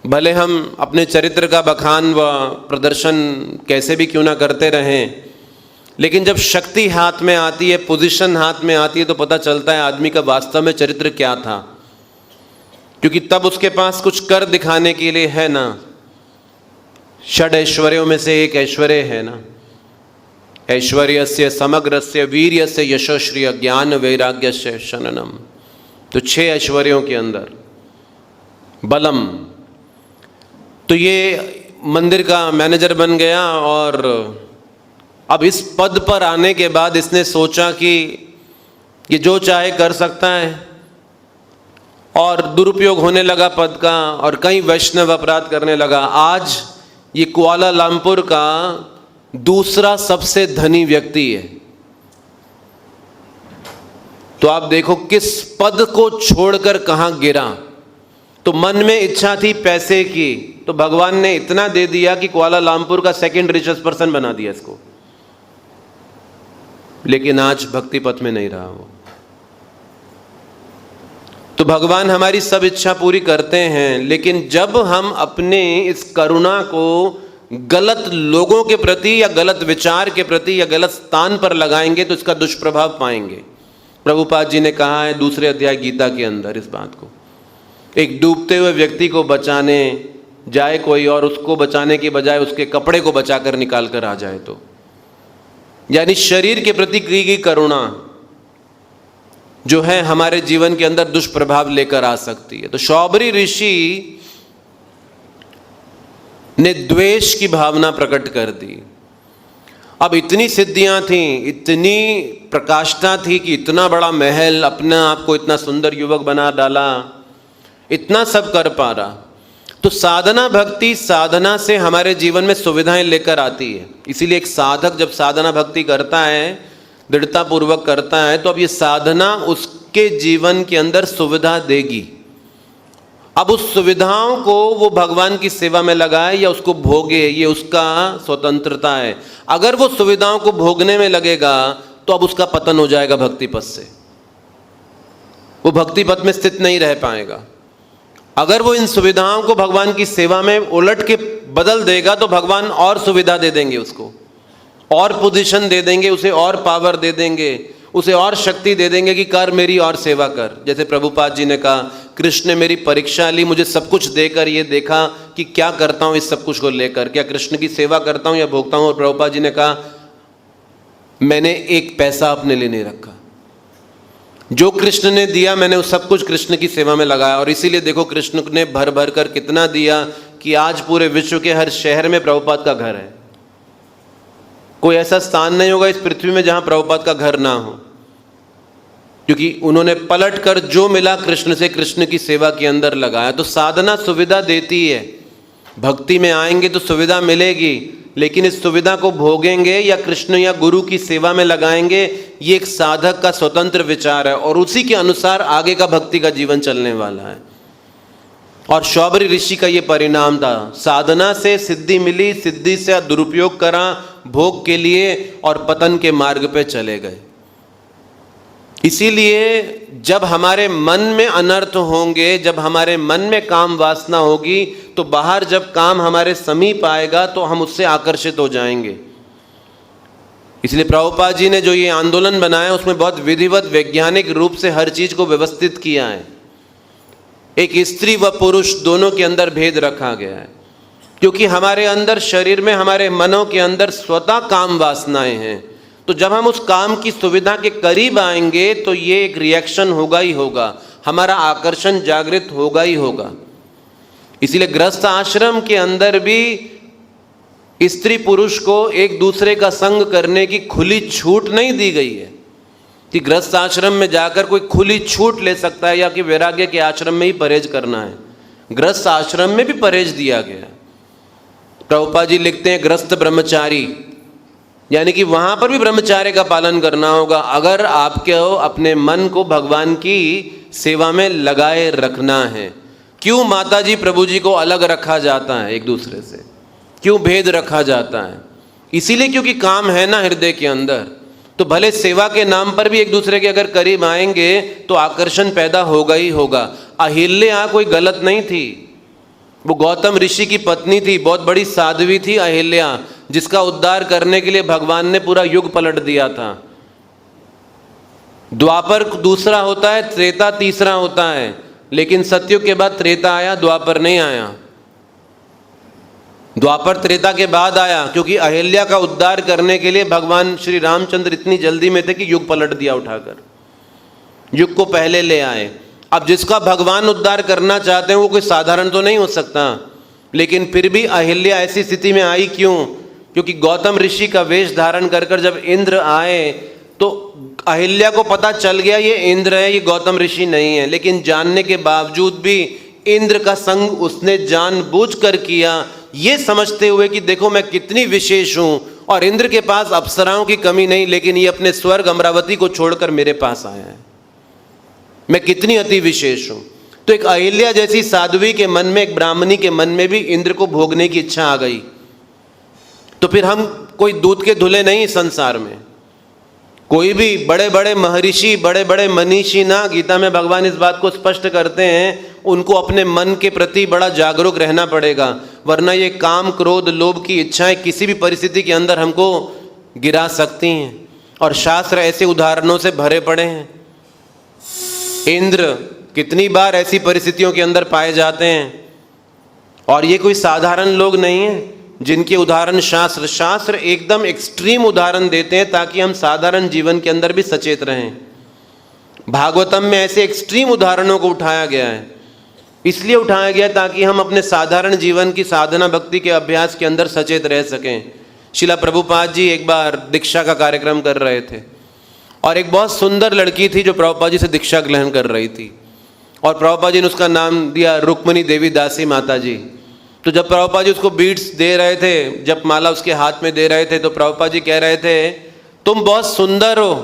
भले हम अपने चरित्र का बखान व प्रदर्शन कैसे भी क्यों ना करते रहें, लेकिन जब शक्ति हाथ में आती है, पोजीशन हाथ में आती है, तो पता चलता है आदमी का वास्तव में चरित्र क्या था। क्योंकि तब उसके पास कुछ कर दिखाने के लिए है ना, षड ऐश्वर्यों में से एक ऐश्वर्य है ना, ऐश्वर्यस्य समग्रस्य वीर्यस्य यशोश्रिय ज्ञान वैराग्यस्य शननम। तो 6 ऐश्वर्यों के अंदर बलम। तो ये मंदिर का मैनेजर बन गया और अब इस पद पर आने के बाद इसने सोचा कि ये जो चाहे कर सकता है, और दुरुपयोग होने लगा पद का और कई वैष्णव अपराध करने लगा। आज ये कुआलालंपुर का दूसरा सबसे धनी व्यक्ति है। तो आप देखो किस पद को छोड़कर कहां गिरा। तो मन में इच्छा थी पैसे की, तो भगवान ने इतना दे दिया कि कुआलालंपुर का सेकंड रिचेस्ट पर्सन बना दिया इसको। लेकिन आज भक्ति पथ में नहीं रहा वो। तो भगवान हमारी सब इच्छा पूरी करते हैं, लेकिन जब हम अपने इस करुणा को गलत लोगों के प्रति या गलत विचार के प्रति या गलत स्थान पर लगाएंगे तो इसका दुष्प्रभाव पाएंगे। प्रभुपाद जी ने कहा है 2 अध्याय गीता के अंदर इस बात को। एक डूबते हुए व्यक्ति को बचाने जाए कोई और उसको बचाने के बजाय उसके कपड़े को बचाकर निकाल कर आ जाए, तो यानी शरीर के प्रति की गई करुणा जो है हमारे जीवन के अंदर दुष्प्रभाव लेकर आ सकती है। तो शौबरी ऋषि ने द्वेष की भावना प्रकट कर दी। अब इतनी सिद्धियां थी, इतनी प्रकाष्ठा थी कि इतना बड़ा महल, अपने आप को इतना सुंदर युवक बना डाला, इतना सब कर पा रहा। तो साधना भक्ति, साधना से हमारे जीवन में सुविधाएं लेकर आती है। इसीलिए एक साधक जब साधना भक्ति करता है, दृढ़ता पूर्वक करता है, तो अब ये साधना उसके जीवन के अंदर सुविधा देगी। अब उस सुविधाओं को वो भगवान की सेवा में लगाए या उसको भोगे, ये उसका स्वतंत्रता है। अगर वो सुविधाओं को भोगने में लगेगा तो अब उसका पतन हो जाएगा भक्ति पथ से, वो भक्ति पथ में स्थित नहीं रह पाएगा। अगर वो इन सुविधाओं को भगवान की सेवा में उलट के बदल देगा तो भगवान और सुविधा दे देंगे उसको, और पोजीशन दे देंगे उसे, और पावर दे देंगे उसे, और शक्ति दे देंगे कि कर मेरी और सेवा कर। जैसे प्रभुपाद जी ने कहा, कृष्ण ने मेरी परीक्षा ली, मुझे सब कुछ देकर ये देखा कि क्या करता हूँ इस सब कुछ को लेकर, क्या कृष्ण की सेवा करता हूँ या भोगता हूँ। और प्रभुपाद जी ने कहा, मैंने एक पैसा अपने लिए नहीं रखा, जो कृष्ण ने दिया मैंने उस सब कुछ कृष्ण की सेवा में लगाया। और इसीलिए देखो कृष्ण ने भर भर कर कितना दिया कि आज पूरे विश्व के हर शहर में प्रभुपाद का घर है। कोई ऐसा स्थान नहीं होगा इस पृथ्वी में जहां प्रभुपाद का घर ना हो, क्योंकि उन्होंने पलट कर जो मिला कृष्ण से, कृष्ण की सेवा के अंदर लगाया। तो साधना सुविधा देती है, भक्ति में आएंगे तो सुविधा मिलेगी, लेकिन इस सुविधा को भोगेंगे या कृष्ण या गुरु की सेवा में लगाएंगे, ये एक साधक का स्वतंत्र विचार है और उसी के अनुसार आगे का भक्ति का जीवन चलने वाला है। और शौबरी ऋषि का ये परिणाम था, साधना से सिद्धि मिली, सिद्धि से दुरुपयोग करा भोग के लिए और पतन के मार्ग पे चले गए। इसीलिए जब हमारे मन में अनर्थ होंगे, जब हमारे मन में काम वासना होगी, तो बाहर जब काम हमारे समीप आएगा तो हम उससे आकर्षित हो जाएंगे। इसलिए प्रभुपाद जी ने जो ये आंदोलन बनाया उसमें बहुत विधिवत वैज्ञानिक रूप से हर चीज को व्यवस्थित किया है। एक स्त्री व पुरुष दोनों के अंदर भेद रखा गया है, क्योंकि हमारे अंदर शरीर में, हमारे मनों के अंदर स्वतः काम वासनाएं हैं। तो जब हम उस काम की सुविधा के करीब आएंगे तो ये एक रिएक्शन होगा ही होगा, हमारा आकर्षण जागृत होगा ही होगा। इसीलिए गृहस्थ आश्रम के अंदर भी स्त्री पुरुष को एक दूसरे का संग करने की खुली छूट नहीं दी गई है। कि गृहस्थ आश्रम में जाकर कोई खुली छूट ले सकता है या कि वैराग्य के आश्रम में ही परहेज करना है। गृहस्थ आश्रम में भी परहेज दिया गया। प्रभुपाद जी लिखते हैं गृहस्थ ब्रह्मचारी, यानी कि वहां पर भी ब्रह्मचार्य का पालन करना होगा अगर आपको अपने मन को भगवान की सेवा में लगाए रखना है। क्यों माता जी प्रभु जी को अलग रखा जाता है एक दूसरे से, क्यों भेद रखा जाता है? इसीलिए क्योंकि काम है ना हृदय के अंदर। तो भले सेवा के नाम पर भी एक दूसरे के अगर करीब आएंगे तो आकर्षण पैदा होगा ही होगा। अहिल्या कोई गलत नहीं थी, वो गौतम ऋषि की पत्नी थी, बहुत बड़ी साध्वी थी अहिल्या, जिसका उद्धार करने के लिए भगवान ने पूरा युग पलट दिया था। द्वापर दूसरा होता है, त्रेता तीसरा होता है, लेकिन सतयुग के बाद त्रेता आया, द्वापर नहीं आया। द्वापर त्रेता के बाद आया क्योंकि अहिल्या का उद्धार करने के लिए भगवान श्री रामचंद्र इतनी जल्दी में थे कि युग पलट दिया उठाकर, युग को पहले ले आए। अब जिसका भगवान उद्धार करना चाहते हैं वो कोई साधारण तो नहीं हो सकता, लेकिन फिर भी अहिल्या ऐसी स्थिति में आई क्यों? क्योंकि गौतम ऋषि का वेश धारण कर कर जब इंद्र आए तो अहिल्या को पता चल गया ये इंद्र है, ये गौतम ऋषि नहीं है। लेकिन जानने के बावजूद भी इंद्र का संग उसने जानबूझकर किया, ये समझते हुए कि देखो मैं कितनी विशेष हूं और इंद्र के पास अप्सराओं की कमी नहीं, लेकिन ये अपने स्वर्ग अमरावती को छोड़कर मेरे पास आया है, मैं कितनी अति विशेष हूं। तो एक अहिल्या जैसी साध्वी के मन में, एक ब्राह्मणी के मन में भी इंद्र को भोगने की इच्छा आ गई। तो फिर हम कोई दूध के धुले नहीं संसार में, कोई भी बड़े बड़े महर्षि, बड़े बड़े मनीषी ना, गीता में भगवान इस बात को स्पष्ट करते हैं, उनको अपने मन के प्रति बड़ा जागरूक रहना पड़ेगा, वरना ये काम क्रोध लोभ की इच्छाएं किसी भी परिस्थिति के अंदर हमको गिरा सकती हैं। और शास्त्र ऐसे उदाहरणों से भरे पड़े हैं। इंद्र कितनी बार ऐसी परिस्थितियों के अंदर पाए जाते हैं, और ये कोई साधारण लोग नहीं हैं जिनके उदाहरण शास्त्र एकदम एक्सट्रीम उदाहरण देते हैं ताकि हम साधारण जीवन के अंदर भी सचेत रहें। भागवतम में ऐसे एक्सट्रीम उदाहरणों को उठाया गया है, इसलिए उठाया गया ताकि हम अपने साधारण जीवन की साधना भक्ति के अभ्यास के अंदर सचेत रह सकें। शिला प्रभुपाद जी एक बार दीक्षा का कार्यक्रम कर रहे थे और एक बहुत सुंदर लड़की थी जो प्रभुपाद जी से दीक्षा ग्रहण कर रही थी, और प्रभुपाद जी ने उसका नाम दिया रुक्मणी देवी दासी माता जी। तो जब प्रभुपाद जी उसको बीट्स दे रहे थे, जब माला उसके हाथ में दे रहे थे, तो प्रभुपाद जी कह रहे थे तुम बहुत सुंदर हो,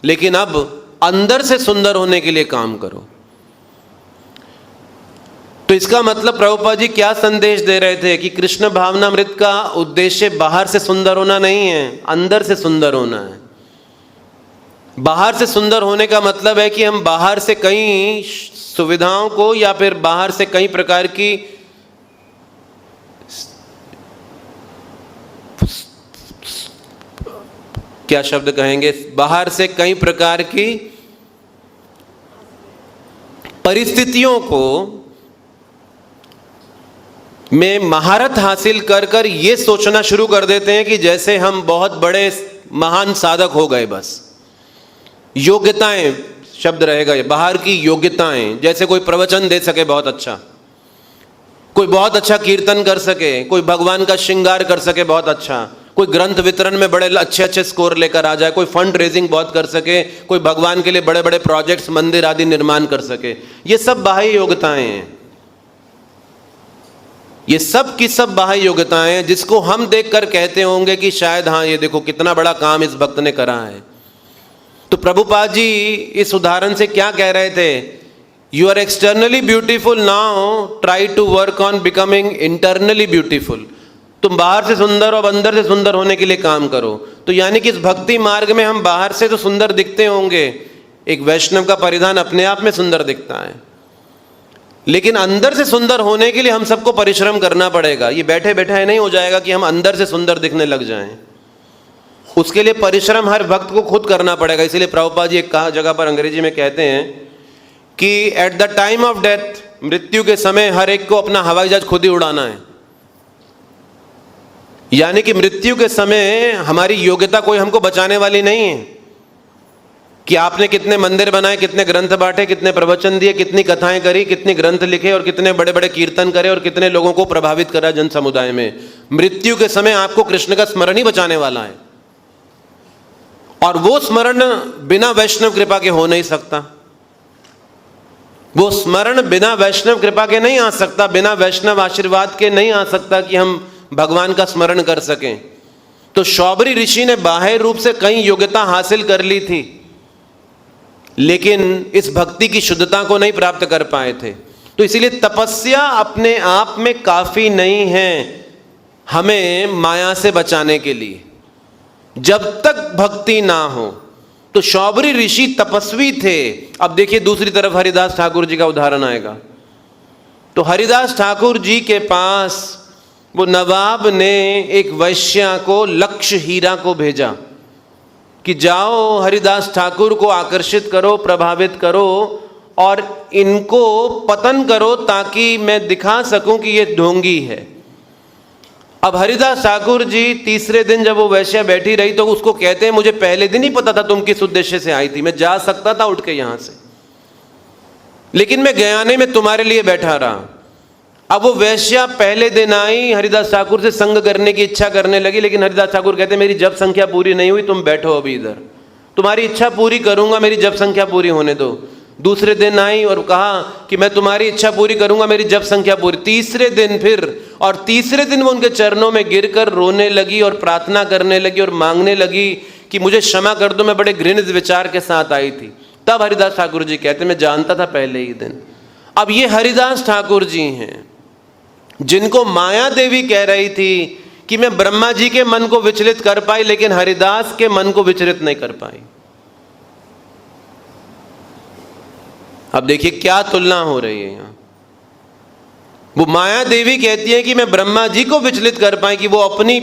लेकिन अब अंदर से सुंदर होने के लिए काम करो। तो इसका मतलब प्रभुपाद जी क्या संदेश दे रहे थे कि कृष्ण भावनामृत का उद्देश्य बाहर से सुंदर होना नहीं है, अंदर से सुंदर होना है। बाहर से सुंदर होने का मतलब है कि हम बाहर से कई सुविधाओं को या फिर बाहर से कई प्रकार की क्या शब्द कहेंगे, बाहर से कई प्रकार की परिस्थितियों को में महारत हासिल कर कर ये सोचना शुरू कर देते हैं कि जैसे हम बहुत बड़े महान साधक हो गए। बस योग्यताएं शब्द रहेगा ये, बाहर की योग्यताएं, जैसे कोई प्रवचन दे सके बहुत अच्छा, कोई बहुत अच्छा कीर्तन कर सके, कोई भगवान का श्रृंगार कर सके बहुत अच्छा, कोई ग्रंथ वितरण में बड़े अच्छे अच्छे स्कोर लेकर आ जाए, कोई फंड रेजिंग बहुत कर सके, कोई भगवान के लिए बड़े बड़े प्रोजेक्ट्स मंदिर आदि निर्माण कर सके। ये सब बाह्य योग्यताएं हैं, ये सब की सब बाह्य योग्यताएं हैं जिसको हम देखकर कहते होंगे कि शायद हाँ ये देखो कितना बड़ा काम इस भक्त ने करा है। तो प्रभुपाद जी इस उदाहरण से क्या कह रहे थे, you are externally beautiful, now try to work on becoming internally beautiful. तुम बाहर से सुंदर और अंदर से सुंदर होने के लिए काम करो। तो यानी कि इस भक्ति मार्ग में हम बाहर से तो सुंदर दिखते होंगे, एक वैष्णव का परिधान अपने आप में सुंदर दिखता है, लेकिन अंदर से सुंदर होने के लिए हम सबको परिश्रम करना पड़ेगा। ये बैठे बैठे नहीं हो जाएगा कि हम अंदर से सुंदर दिखने लग जाएं, उसके लिए परिश्रम हर भक्त को खुद करना पड़ेगा। इसीलिए प्रभुपाद जी एक जगह पर अंग्रेजी में कहते हैं कि at the time of death, मृत्यु के समय हर एक को अपना हवाई जहाज खुद ही उड़ाना है। यानी कि मृत्यु के समय हमारी योग्यता कोई हमको बचाने वाली नहीं है कि आपने कितने मंदिर बनाए, कितने ग्रंथ बांटे, कितने प्रवचन दिए, कितनी कथाएं करी, कितने ग्रंथ लिखे और कितने बड़े बड़े कीर्तन करे और कितने लोगों को प्रभावित करा जन समुदाय में। मृत्यु के समय आपको कृष्ण का स्मरण ही बचाने वाला है। और वो स्मरण बिना वैष्णव कृपा के हो नहीं सकता। वो स्मरण बिना वैष्णव कृपा के नहीं आ सकता, बिना वैष्णव आशीर्वाद के नहीं आ सकता कि हम भगवान का स्मरण कर सकें। तो शौबरी ऋषि ने बाह्य रूप से कई योग्यता हासिल कर ली थी, लेकिन इस भक्ति की शुद्धता को नहीं प्राप्त कर पाए थे। तो इसीलिए तपस्या अपने आप में काफी नहीं है हमें माया से बचाने के लिए, जब तक भक्ति ना हो। तो शौबरी ऋषि तपस्वी थे। अब देखिए दूसरी तरफ हरिदास ठाकुर जी का उदाहरण आएगा। तो हरिदास ठाकुर जी के पास वो नवाब ने एक वैश्या को, लक्ष्य हीरा को भेजा कि जाओ हरिदास ठाकुर को आकर्षित करो, प्रभावित करो और इनको पतन करो ताकि मैं दिखा सकूं कि ये ढोंगी है। अब हरिदास ठाकुर जी तीसरे दिन जब वो वैश्या बैठी रही तो उसको कहते हैं, मुझे पहले दिन ही पता था तुम किस उद्देश्य से आई थी, मैं जा सकता था उठ के यहां से, लेकिन मैं गया नहीं, मैं तुम्हारे लिए बैठा रहा। अब वो वैश्या पहले दिन आई, हरिदास ठाकुर से संग करने की इच्छा करने लगी, लेकिन हरिदास ठाकुर कहते मेरी जप संख्या पूरी नहीं हुई, तुम बैठो अभी इधर, तुम्हारी इच्छा पूरी करूंगा, मेरी जप संख्या पूरी होने दो। दूसरे दिन आई और कहा कि मैं तुम्हारी इच्छा पूरी करूंगा, मेरी जप संख्या पूरी। तीसरे दिन फिर, और तीसरे दिन वो उनके चरणों में गिरकर रोने लगी और प्रार्थना करने लगी और मांगने लगी कि मुझे क्षमा कर दो, मैं बड़े घृणित विचार के साथ आई थी। तब हरिदास ठाकुर जी कहते मैं जानता था पहले ही दिन। अब ये हरिदास ठाकुर जी हैं जिनको माया देवी कह रही थी कि मैं ब्रह्मा जी के मन को विचलित कर पाई, लेकिन हरिदास के मन को विचलित नहीं कर पाई। अब देखिए क्या तुलना हो रही है यहां। वो माया देवी कहती है कि मैं ब्रह्मा जी को विचलित कर पाई, कि वो अपनी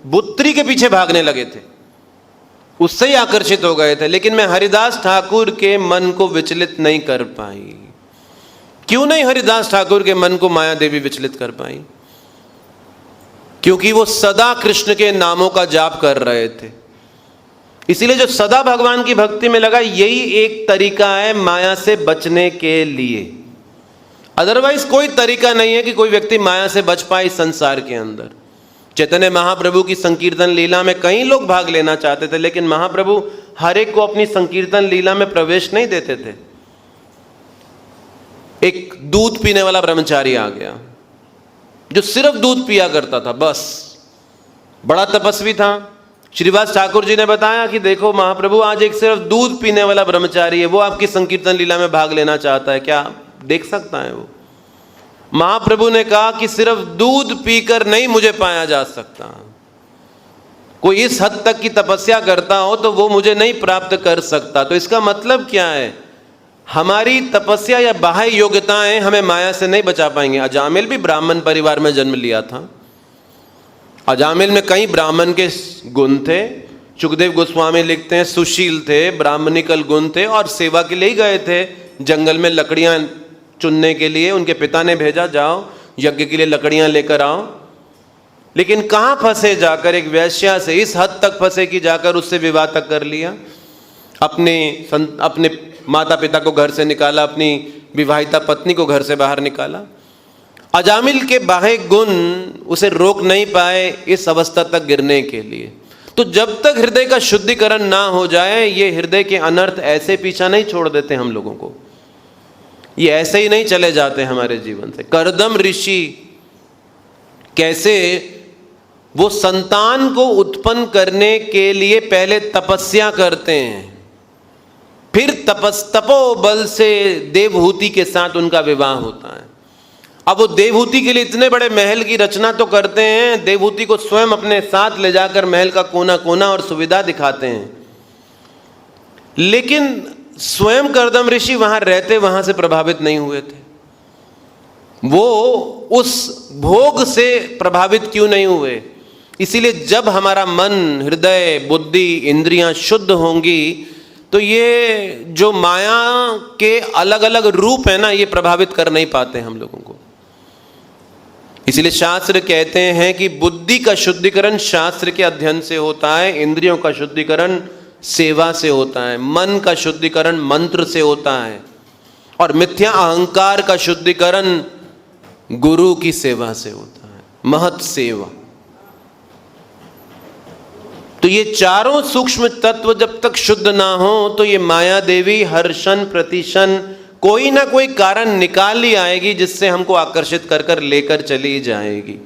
पुत्री के पीछे भागने लगे थे, उससे ही आकर्षित हो गए थे, लेकिन मैं हरिदास ठाकुर के मन को विचलित नहीं कर पाई। क्यों नहीं हरिदास ठाकुर के मन को माया देवी विचलित कर पाई? क्योंकि वो सदा कृष्ण के नामों का जाप कर रहे थे। इसीलिए जो सदा भगवान की भक्ति में लगा, यही एक तरीका है माया से बचने के लिए। अदरवाइज कोई तरीका नहीं है कि कोई व्यक्ति माया से बच पाए इस संसार के अंदर। चैतन्य महाप्रभु की संकीर्तन लीला में कई लोग भाग लेना चाहते थे, लेकिन महाप्रभु हर एक को अपनी संकीर्तन लीला में प्रवेश नहीं देते थे। एक दूध पीने वाला ब्रह्मचारी आ गया जो सिर्फ दूध पिया करता था, बस, बड़ा तपस्वी था। श्रीवास ठाकुर जी ने बताया कि देखो महाप्रभु, आज एक सिर्फ दूध पीने वाला ब्रह्मचारी है, वो आपकी संकीर्तन लीला में भाग लेना चाहता है, क्या देख सकता है वो? महाप्रभु ने कहा कि सिर्फ दूध पीकर नहीं मुझे पाया जा सकता, कोई इस हद तक की तपस्या करता हो तो वो मुझे नहीं प्राप्त कर सकता। तो इसका मतलब क्या है? हमारी तपस्या या बाह्य योग्यताएं हमें माया से नहीं बचा पाएंगे। अजामिल भी ब्राह्मण परिवार में जन्म लिया था। अजामिल में कई ब्राह्मण के गुण थे। सुखदेव गोस्वामी लिखते हैं सुशील थे, ब्राह्मणिकल गुण थे और सेवा के लिए ही गए थे जंगल में लकड़ियां चुनने के लिए। उनके पिता ने भेजा, जाओ यज्ञ के लिए लकड़ियां लेकर आओ। लेकिन कहाँ फंसे जाकर, एक वैश्या से इस हद तक फंसे कि जाकर उससे विवाह तक कर लिया, अपने माता पिता को घर से निकाला, अपनी विवाहिता पत्नी को घर से बाहर निकाला। अजामिल के बाह्य गुण उसे रोक नहीं पाए इस अवस्था तक गिरने के लिए। तो जब तक हृदय का शुद्धिकरण ना हो जाए, ये हृदय के अनर्थ ऐसे पीछा नहीं छोड़ देते हम लोगों को, ये ऐसे ही नहीं चले जाते हमारे जीवन से। कर्दम ऋषि कैसे वो संतान को उत्पन्न करने के लिए पहले तपस्या करते हैं, फिर तपोबल से देवहूति के साथ उनका विवाह होता है। अब वो देवहूति के लिए इतने बड़े महल की रचना तो करते हैं, देवहूति को स्वयं अपने साथ ले जाकर महल का कोना कोना और सुविधा दिखाते हैं, लेकिन स्वयं कर्दम ऋषि वहां रहते, वहां से प्रभावित नहीं हुए थे। वो उस भोग से प्रभावित क्यों नहीं हुए? इसीलिए जब हमारा मन, हृदय, बुद्धि, इंद्रियां शुद्ध होंगी तो ये जो माया के अलग अलग रूप है ना, ये प्रभावित कर नहीं पाते हम लोगों को। इसलिए शास्त्र कहते हैं कि बुद्धि का शुद्धिकरण शास्त्र के अध्ययन से होता है, इंद्रियों का शुद्धिकरण सेवा से होता है, मन का शुद्धिकरण मंत्र से होता है, और मिथ्या अहंकार का शुद्धिकरण गुरु की सेवा से होता है, महत सेवा। तो ये चारों सूक्ष्म तत्व जब तक शुद्ध ना हो तो ये माया देवी हर क्षण प्रतिक्षण कोई ना कोई कारण निकाल ही आएगी जिससे हमको आकर्षित कर कर लेकर चली जाएगी।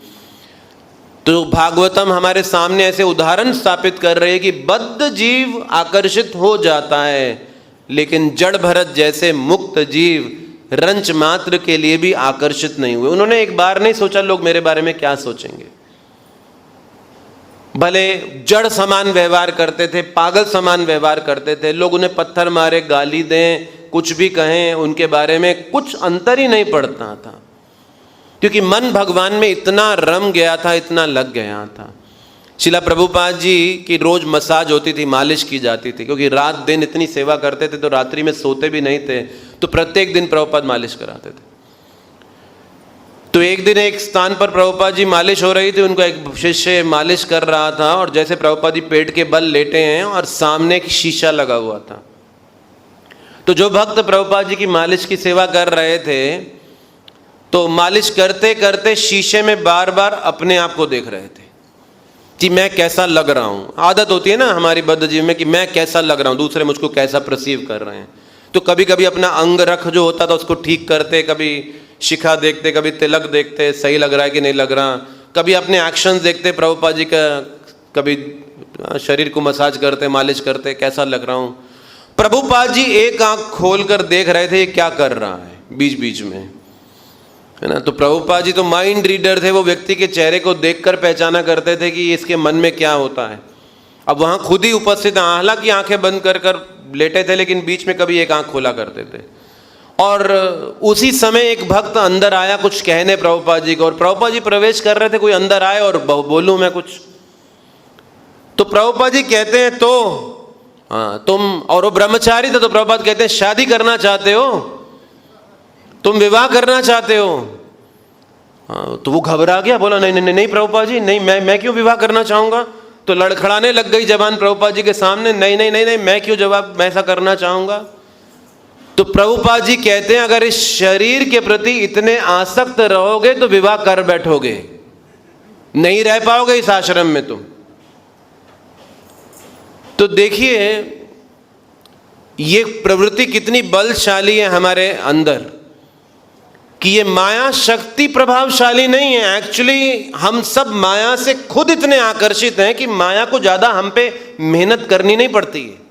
तो भागवतम हमारे सामने ऐसे उदाहरण स्थापित कर रहे हैं कि बद्ध जीव आकर्षित हो जाता है, लेकिन जड़ भरत जैसे मुक्त जीव रंच मात्र के लिए भी आकर्षित नहीं हुए। उन्होंने एक बार नहीं सोचा लोग मेरे बारे में क्या सोचेंगे। भले जड़ समान व्यवहार करते थे, पागल समान व्यवहार करते थे, लोग उन्हें पत्थर मारे, गाली दें, कुछ भी कहें, उनके बारे में कुछ अंतर ही नहीं पड़ता था, क्योंकि मन भगवान में इतना रम गया था, इतना लग गया था। शिला प्रभुपाद जी की रोज मसाज होती थी, मालिश की जाती थी, क्योंकि रात दिन इतनी सेवा करते थे तो रात्रि में सोते भी नहीं थे, तो प्रत्येक दिन प्रभुपाद मालिश कराते थे। तो एक दिन एक स्थान पर प्रभुपाद जी मालिश हो रही थी, उनको एक शिष्य मालिश कर रहा था और जैसे प्रभुपाद जी पेट के बल लेटे हैं और सामने एक शीशा लगा हुआ था, तो जो भक्त प्रभुपाद जी की मालिश की सेवा कर रहे थे तो मालिश करते करते शीशे में बार बार अपने आप को देख रहे थे कि मैं कैसा लग रहा हूँ। आदत होती है ना हमारी बद्ध जीव में कि मैं कैसा लग रहा हूँ, दूसरे मुझको कैसा परसीव कर रहे हैं। तो कभी कभी अपना अंग रख जो होता था उसको ठीक करते, कभी शिखा देखते, कभी तिलक देखते, सही लग रहा है कि नहीं लग रहा, कभी अपने एक्शंस देखते प्रभुपाद जी का, कभी शरीर को मसाज करते, मालिश करते, कैसा लग रहा हूँ। प्रभुपाद जी एक आंख खोलकर देख रहे थे ये क्या कर रहा है बीच बीच में, है ना। तो प्रभुपाद जी तो माइंड रीडर थे, वो व्यक्ति के चेहरे को देखकर पहचाना करते थे कि इसके मन में क्या होता है। अब वहाँ खुद ही उपस्थित, हालांकि आंखें बंद कर कर लेटे थे, लेकिन बीच में कभी एक आंख खोला करते थे। और उसी समय एक भक्त अंदर आया कुछ कहने प्रभुपाद जी को, और प्रभुपाद जी प्रवेश कर रहे थे, कोई अंदर आए और बोलूं मैं कुछ। तो प्रभुपाद जी कहते हैं तो हाँ तुम, और वो ब्रह्मचारी था, तो प्रभुपाद कहते हैं शादी करना चाहते हो, तुम विवाह करना चाहते हो। हाँ, तो वो घबरा गया, बोला नहीं नहीं नहीं प्रभुपाद जी, नहीं मैं क्यों विवाह करना चाहूंगा। तो लड़खड़ाने लग गई जबान प्रभुपाद जी के सामने, नहीं नहीं नहीं नहीं मैं क्यों जवाब, मैं ऐसा करना चाहूंगा। तो प्रभुपाद जी कहते हैं अगर इस शरीर के प्रति इतने आसक्त रहोगे तो विवाह कर बैठोगे, नहीं रह पाओगे इस आश्रम में तुम। तो देखिए ये प्रवृत्ति कितनी बलशाली है हमारे अंदर, कि ये माया शक्ति प्रभावशाली नहीं है। एक्चुअली हम सब माया से खुद इतने आकर्षित हैं कि माया को ज्यादा हम पे मेहनत करनी नहीं पड़ती है।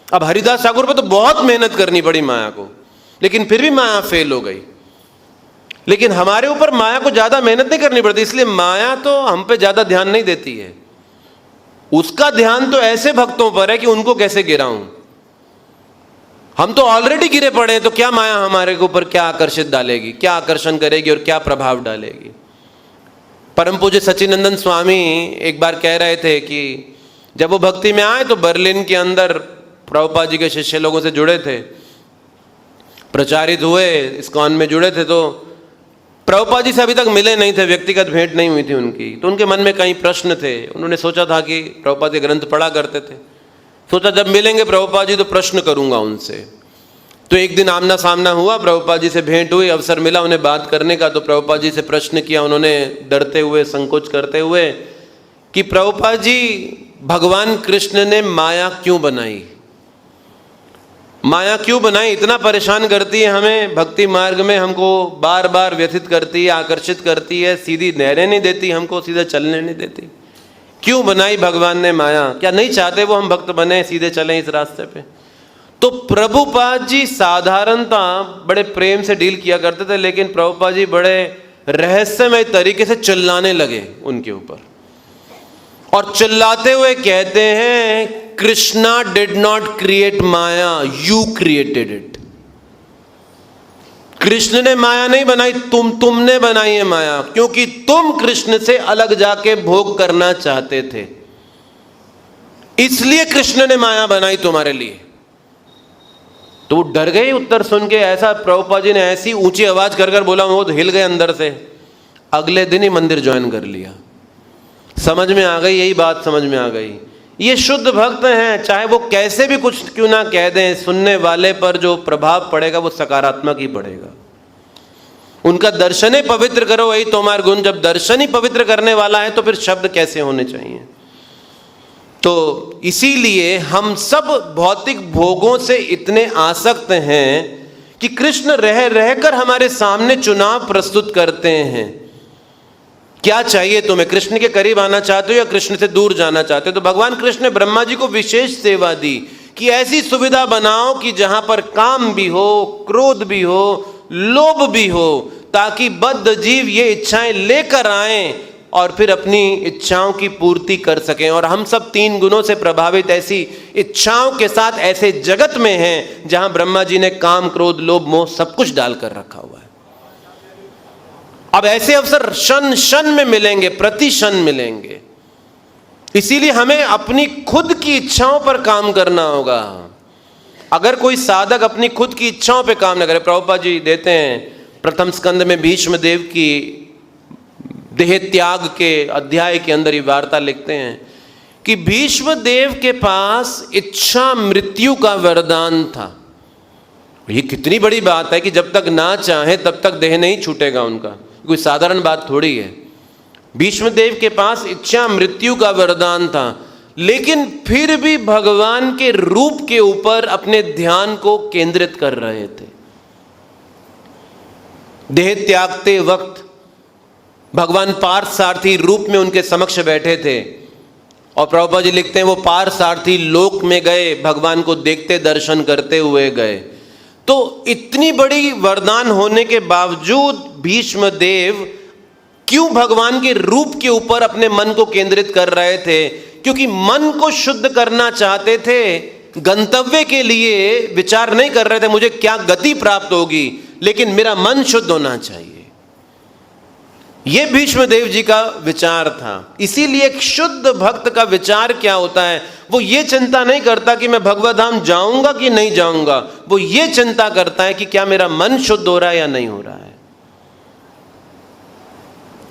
अब हरिदास ठाकुर पे तो बहुत मेहनत करनी पड़ी माया को, लेकिन फिर भी माया फेल हो गई। लेकिन हमारे ऊपर माया को ज्यादा मेहनत नहीं करनी पड़ती, इसलिए माया तो हम पे ज्यादा ध्यान नहीं देती है। उसका ध्यान तो ऐसे भक्तों पर है कि उनको कैसे गिराऊं। हम तो ऑलरेडी गिरे पड़े हैं, तो क्या माया हमारे ऊपर क्या आकर्षित डालेगी, क्या आकर्षण करेगी और क्या प्रभाव डालेगी। परम पूज्य सच्चिदानंद स्वामी एक बार कह रहे थे कि जब वो भक्ति में आए तो बर्लिन के अंदर प्रभुपाद जी के शिष्य लोगों से जुड़े थे, प्रचारित हुए, इस्कॉन में जुड़े थे। तो प्रभुपाद जी से अभी तक मिले नहीं थे, व्यक्तिगत भेंट नहीं हुई थी उनकी। तो उनके मन में कई प्रश्न थे। उन्होंने सोचा था कि प्रभुपाद के ग्रंथ पढ़ा करते थे, सोचा जब मिलेंगे प्रभुपाद जी तो प्रश्न करूंगा उनसे। तो एक दिन आमना सामना हुआ, प्रभुपाद जी से भेंट हुई, अवसर मिला उन्हें बात करने का। तो प्रभुपाद जी से प्रश्न किया उन्होंने, डरते हुए, संकोच करते हुए, कि प्रभुपाद जी भगवान कृष्ण ने माया क्यों बनाई, माया क्यों बनाई, इतना परेशान करती है हमें भक्ति मार्ग में, हमको बार बार व्यथित करती है, आकर्षित करती है, सीधी नहरें नहीं देती हमको, सीधे चलने नहीं देती। क्यों बनाई भगवान ने माया, क्या नहीं चाहते वो हम भक्त बने, सीधे चलें इस रास्ते पे। तो प्रभुपाद जी साधारणता बड़े प्रेम से डील किया करते थे, लेकिन प्रभुपाद जी बड़े रहस्यमय तरीके से चिल्लाने लगे उनके ऊपर, और चिल्लाते हुए कहते हैं Krishna did not create Maya, you created it. Krishna ने माया नहीं बनाई, तुमने बनाई है माया, क्योंकि तुम कृष्ण से अलग जाके भोग करना चाहते थे, इसलिए कृष्ण ने माया बनाई तुम्हारे लिए। तो वो डर गए उत्तर सुन के। ऐसा प्रभुपाद जी ने ऐसी ऊंची आवाज कर कर बोला, वो तो हिल गए अंदर से। अगले दिन ही मंदिर ज्वाइन कर लिया। समझ में आ गई, यही बात समझ में आ गई। ये शुद्ध भक्त हैं, चाहे वो कैसे भी कुछ क्यों ना कह दें, सुनने वाले पर जो प्रभाव पड़ेगा वो सकारात्मक ही पड़ेगा। उनका दर्शन ही पवित्र करो, वही तुम्हार गुण। जब दर्शन ही पवित्र करने वाला है तो फिर शब्द कैसे होने चाहिए। तो इसीलिए हम सब भौतिक भोगों से इतने आसक्त हैं कि कृष्ण रह रहकर हमारे सामने चुनाव प्रस्तुत करते हैं। क्या चाहिए तुम्हें? कृष्ण के करीब आना चाहते हो या कृष्ण से दूर जाना चाहते हो? तो भगवान कृष्ण ने ब्रह्मा जी को विशेष सेवा दी कि ऐसी सुविधा बनाओ कि जहां पर काम भी हो, क्रोध भी हो, लोभ भी हो, ताकि बद्ध जीव ये इच्छाएं लेकर आएं और फिर अपनी इच्छाओं की पूर्ति कर सकें। और हम सब 3 गुणों से प्रभावित ऐसी इच्छाओं के साथ ऐसे जगत में हैं जहां ब्रह्मा जी ने काम, क्रोध, लोभ, मोह सब कुछ डालकर रखा हुआ है। अब ऐसे अवसर क्षण क्षण में मिलेंगे, प्रति क्षण मिलेंगे। इसीलिए हमें अपनी खुद की इच्छाओं पर काम करना होगा। अगर कोई साधक अपनी खुद की इच्छाओं पर काम न करे, प्रभुपाद जी देते हैं प्रथम स्कंद में भीष्म देव की देह त्याग के अध्याय के अंदर ही वार्ता लिखते हैं कि भीष्म देव के पास इच्छा मृत्यु का वरदान था। ये कितनी बड़ी बात है कि जब तक ना चाहे तब तक देह नहीं छूटेगा उनका, कोई साधारण बात थोड़ी है। भीष्म देव के पास इच्छा मृत्यु का वरदान था, लेकिन फिर भी भगवान के रूप के ऊपर अपने ध्यान को केंद्रित कर रहे थे। देह त्यागते वक्त भगवान पार्थसारथी रूप में उनके समक्ष बैठे थे और प्रभुपाद जी लिखते हैं वो पार्थसारथी लोक में गए, भगवान को देखते दर्शन करते हुए गए। तो इतनी बड़ी वरदान होने के बावजूद भीष्म देव क्यों भगवान के रूप के ऊपर अपने मन को केंद्रित कर रहे थे? क्योंकि मन को शुद्ध करना चाहते थे, गंतव्य के लिए विचार नहीं कर रहे थे मुझे क्या गति प्राप्त होगी, लेकिन मेरा मन शुद्ध होना चाहिए। यह भीष्म देव जी का विचार था। इसीलिए एक शुद्ध भक्त का विचार क्या होता है? वो ये चिंता नहीं करता कि मैं भगवत धाम जाऊंगा कि नहीं जाऊंगा, वो ये चिंता करता है कि क्या मेरा मन शुद्ध हो रहा है या नहीं हो रहा है,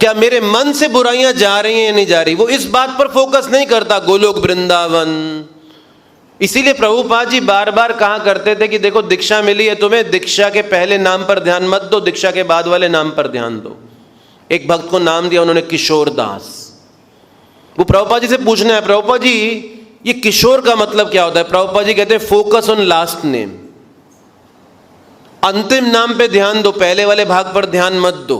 क्या मेरे मन से बुराइयां जा रही हैं या नहीं जा रही। वो इस बात पर फोकस नहीं करता। गोलोक वृंदावन। इसीलिए प्रभुपाद जी बार बार कहा करते थे कि देखो दीक्षा मिली है तुम्हें, दीक्षा के पहले नाम पर ध्यान मत दो, दीक्षा के बाद वाले नाम पर ध्यान दो। एक भक्त को नाम दिया उन्होंने किशोर दास। वो प्रभुपाद जी से पूछना है, प्रभुपाद जी ये किशोर का मतलब क्या होता है? प्रभुपाद जी कहते हैं फोकस ऑन लास्ट नेम, अंतिम नाम पे ध्यान दो, पहले वाले भाग पर ध्यान मत दो।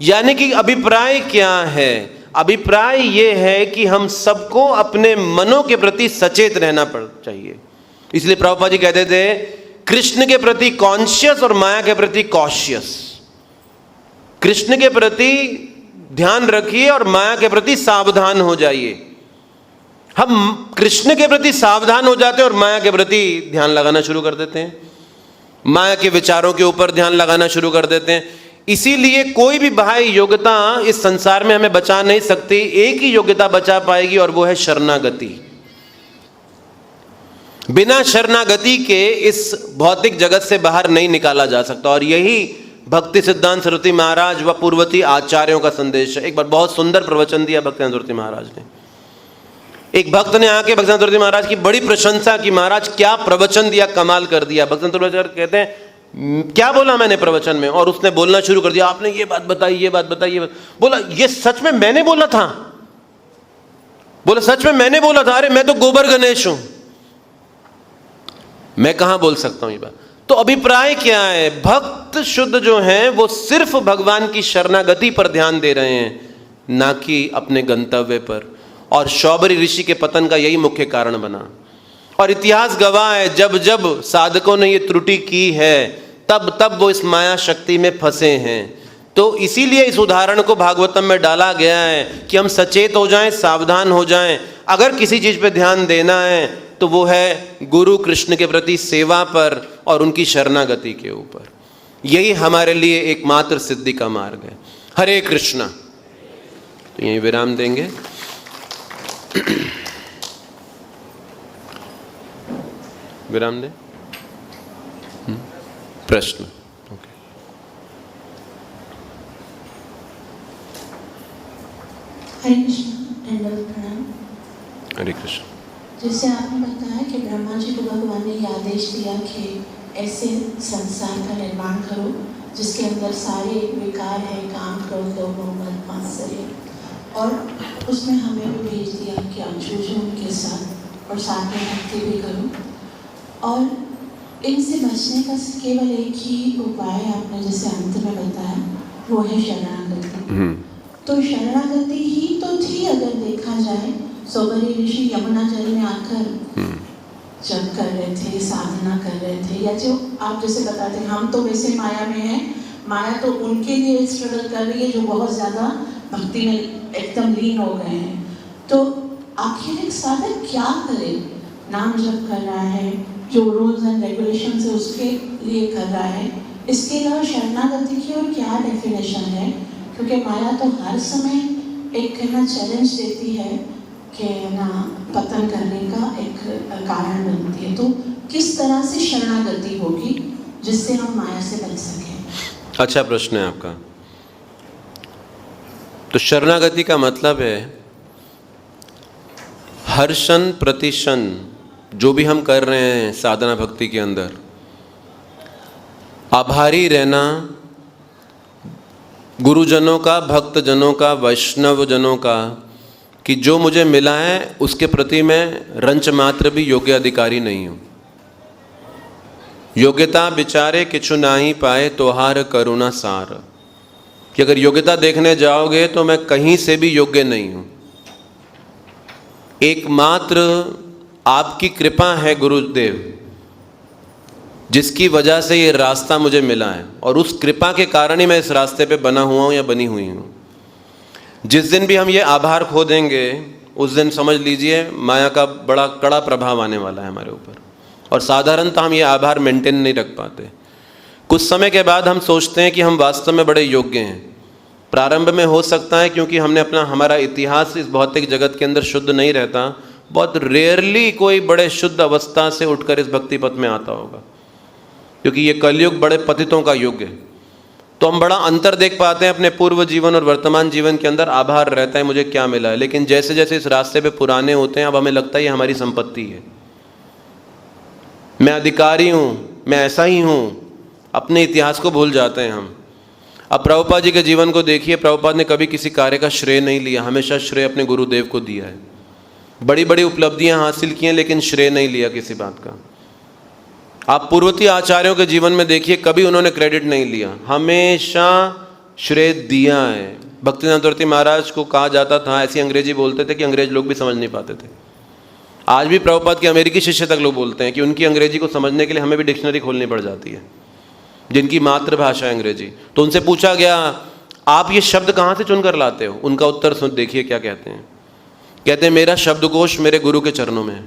यानी कि अभिप्राय क्या है? अभिप्राय ये है कि हम सबको अपने मनों के प्रति सचेत रहना चाहिए। इसलिए प्रभुपाद जी कहते थे कृष्ण के प्रति कॉन्शियस और माया के प्रति कॉशियस। कृष्ण के प्रति ध्यान रखिए और माया के प्रति सावधान हो जाइए। हम कृष्ण के प्रति सावधान हो जाते हैं और माया के प्रति ध्यान लगाना शुरू कर देते हैं, माया के विचारों के ऊपर ध्यान लगाना शुरू कर देते हैं। इसीलिए कोई भी बाह्य योग्यता इस संसार में हमें बचा नहीं सकती। एक ही योग्यता बचा पाएगी और वो है शरणागति। बिना शरणागति के इस भौतिक जगत से बाहर नहीं निकाला जा सकता। और यही भक्ति सिद्धांत सरस्वती महाराज व पूर्ववर्ती आचार्यों का संदेश है। एक बार बहुत सुंदर प्रवचन दिया भक्ति सरस्वती महाराज ने। एक भक्त ने आके भक्ति सरस्वती महाराज की बड़ी प्रशंसा की, महाराज क्या प्रवचन दिया, कमाल कर दिया। भक्ति सरस्वती महाराज कहते हैं क्या बोला मैंने प्रवचन में? और उसने बोलना शुरू कर दिया, आपने ये बात बताई, ये बात बताई, ये बात। बोला ये सच में मैंने बोला था? बोला सच में मैंने बोला था? अरे मैं तो गोबर गणेश हूं, मैं कहां बोल सकता हूं ये बात। तो अभिप्राय क्या है? भक्त शुद्ध जो हैं वो सिर्फ भगवान की शरणागति पर ध्यान दे रहे हैं, ना कि अपने गंतव्य पर। और शौबरी ऋषि के पतन का यही मुख्य कारण बना। और इतिहास गवाह है, जब जब साधकों ने ये त्रुटि की है तब तब वो इस माया शक्ति में फंसे हैं। तो इसीलिए इस उदाहरण को भागवतम में डाला गया है कि हम सचेत हो जाएं, सावधान हो जाएं। अगर किसी चीज़ पे ध्यान देना है तो वो है गुरु कृष्ण के प्रति सेवा पर और उनकी शरणागति के ऊपर। यही हमारे लिए एकमात्र सिद्धि का मार्ग है। हरे कृष्णा। तो यहीं विराम देंगे। विराम दें। प्रश्न? ओके। हरे कृष्ण। दंडवत प्रणाम। हरे कृष्ण। जैसे आपने बताया कि ब्रह्मा जी को भगवान ने यह आदेश दिया कि ऐसे संसार का निर्माण करो जिसके अंदर सारे विकार हैं, काम, क्रोध, लोभ, मोह, मद, मात्सर्य। और उसमें हमें भी भेज दिया कि आप जूझो उनके साथ और साथ में भक्ति भी करो। और इनसे बचने का केवल एक ही उपाय आपने जैसे अंत में बताया, वो है शरणागति। तो शरणागति ही तो थी अगर देखा जाए। सोबरी ऋषि यमुना जल में आकर जब कर रहे थे, साधना कर रहे थे, या जो आप जैसे बताते हैं, हम तो वैसे माया में हैं, माया तो उनके लिए स्ट्रगल कर रही है जो बहुत ज़्यादा भक्ति में एकदम लीन हो गए हैं। तो आखिर एक साधक क्या करे? नाम जप कर रहा है, जो रूल्स एंड रेगुलेशन है उसके लिए कर रहा है। इसके अलावा शरणागति की और क्या डेफिनेशन है? क्योंकि माया तो हर समय एक ना चैलेंज देती है कि ना पतन करने का एक कारण बनती है। तो किस तरह से शरणागति होगी जिससे हम माया से बच सकें? अच्छा प्रश्न है आपका। तो शरणागति का मतलब है हर क्षण प्रतिक्षण जो भी हम कर रहे हैं साधना भक्ति के अंदर, आभारी रहना गुरुजनों का, भक्तजनों का, वैष्णव जनों का, कि जो मुझे मिला है उसके प्रति मैं रंच मात्र भी योग्य अधिकारी नहीं हूँ। योग्यता बिचारे किछु नाही पाए तोहार करुणा सार, कि अगर योग्यता देखने जाओगे तो मैं कहीं से भी योग्य नहीं हूँ। एकमात्र आपकी कृपा है गुरुदेव, जिसकी वजह से ये रास्ता मुझे मिला है, और उस कृपा के कारण ही मैं इस रास्ते पे बना हुआ हूँ या बनी हुई हूँ। जिस दिन भी हम ये आभार खो देंगे उस दिन समझ लीजिए माया का बड़ा कड़ा प्रभाव आने वाला है हमारे ऊपर, और साधारणतः हम ये आभार मेंटेन नहीं रख पाते। कुछ समय के बाद हम सोचते हैं कि हम वास्तव में बड़े योग्य हैं। प्रारंभ में हो सकता है क्योंकि हमने हमारा इतिहास इस भौतिक जगत के अंदर शुद्ध नहीं रहता, बहुत रेयरली कोई बड़े शुद्ध अवस्था से उठकर इस भक्ति पथ में आता होगा, क्योंकि ये कलयुग बड़े पतितों का युग है। तो हम बड़ा अंतर देख पाते हैं अपने पूर्व जीवन और वर्तमान जीवन के अंदर। आभार रहता है मुझे क्या मिला है, लेकिन जैसे जैसे इस रास्ते पे पुराने होते हैं अब हमें लगता है ये हमारी संपत्ति है, मैं अधिकारी हूँ, मैं ऐसा ही हूँ। अपने इतिहास को भूल जाते हैं हम। अब प्रभुपाद जी के जीवन को देखिए, प्रभुपाद ने कभी किसी कार्य का श्रेय नहीं लिया, हमेशा श्रेय अपने गुरुदेव को दिया है। बड़ी बड़ी उपलब्धियां हासिल की हैं लेकिन श्रेय नहीं लिया किसी बात का। आप पूर्ववर्ती आचार्यों के जीवन में देखिए, कभी उन्होंने क्रेडिट नहीं लिया, हमेशा श्रेय दिया है। भक्तिनाथ चतुर्थी महाराज को कहा जाता था, ऐसी अंग्रेजी बोलते थे कि अंग्रेज लोग भी समझ नहीं पाते थे। आज भी प्रभुपाद के अमेरिकी शिष्य तक लोग बोलते हैं कि उनकी अंग्रेजी को समझने के लिए हमें भी डिक्शनरी खोलनी पड़ जाती है, जिनकी मातृभाषा है अंग्रेजी। तो उनसे पूछा गया, आप ये शब्द कहाँ से चुन कर लाते हो? उनका उत्तर सुन देखिए क्या कहते हैं। कहते हैं मेरा शब्दकोश मेरे गुरु के चरणों में है।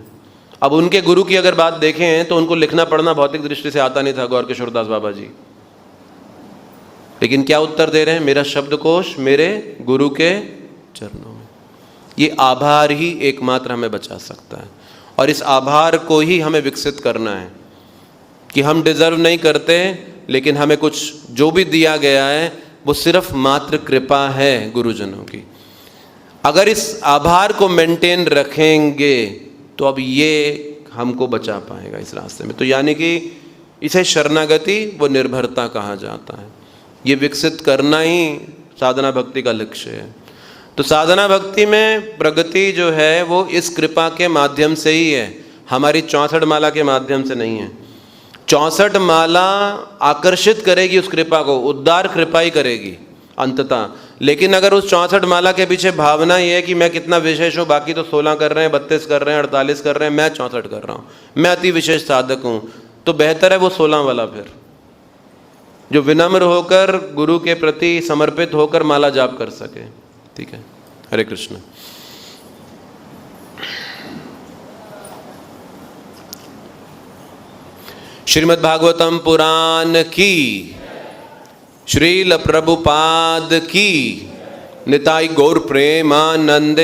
अब उनके गुरु की अगर बात देखें तो उनको लिखना पढ़ना भौतिक दृष्टि से आता नहीं था गौर किशोरदास बाबा जी, लेकिन क्या उत्तर दे रहे हैं? मेरा शब्दकोश मेरे गुरु के चरणों में। ये आभार ही एकमात्र हमें बचा सकता है, और इस आभार को ही हमें विकसित करना है कि हम डिजर्व नहीं करते, लेकिन हमें कुछ जो भी दिया गया है वो सिर्फ मात्र कृपा है गुरुजनों की। अगर इस आभार को मेंटेन रखेंगे तो अब ये हमको बचा पाएगा इस रास्ते में। तो यानी कि इसे शरणागति व निर्भरता कहा जाता है। ये विकसित करना ही साधना भक्ति का लक्ष्य है। तो साधना भक्ति में प्रगति जो है वो इस कृपा के माध्यम से ही है, हमारी 64 माला के माध्यम से नहीं है। 64 माला आकर्षित करेगी उस कृपा को, उद्धार कृपा ही करेगी अंततः। लेकिन अगर उस 64 माला के पीछे भावना ये है कि मैं कितना विशेष हूँ, बाकी तो 16 कर रहे हैं, 32 कर रहे हैं, 48 कर रहे हैं, मैं 64 कर रहा हूँ, मैं अति विशेष साधक हूँ, तो बेहतर है वो 16 वाला फिर, जो विनम्र होकर गुरु के प्रति समर्पित होकर माला जाप कर सके। ठीक है, हरे कृष्ण। श्रीमद् भागवतम पुराण की, श्रील प्रभुपाद की, निताई गौर प्रेमानंदे।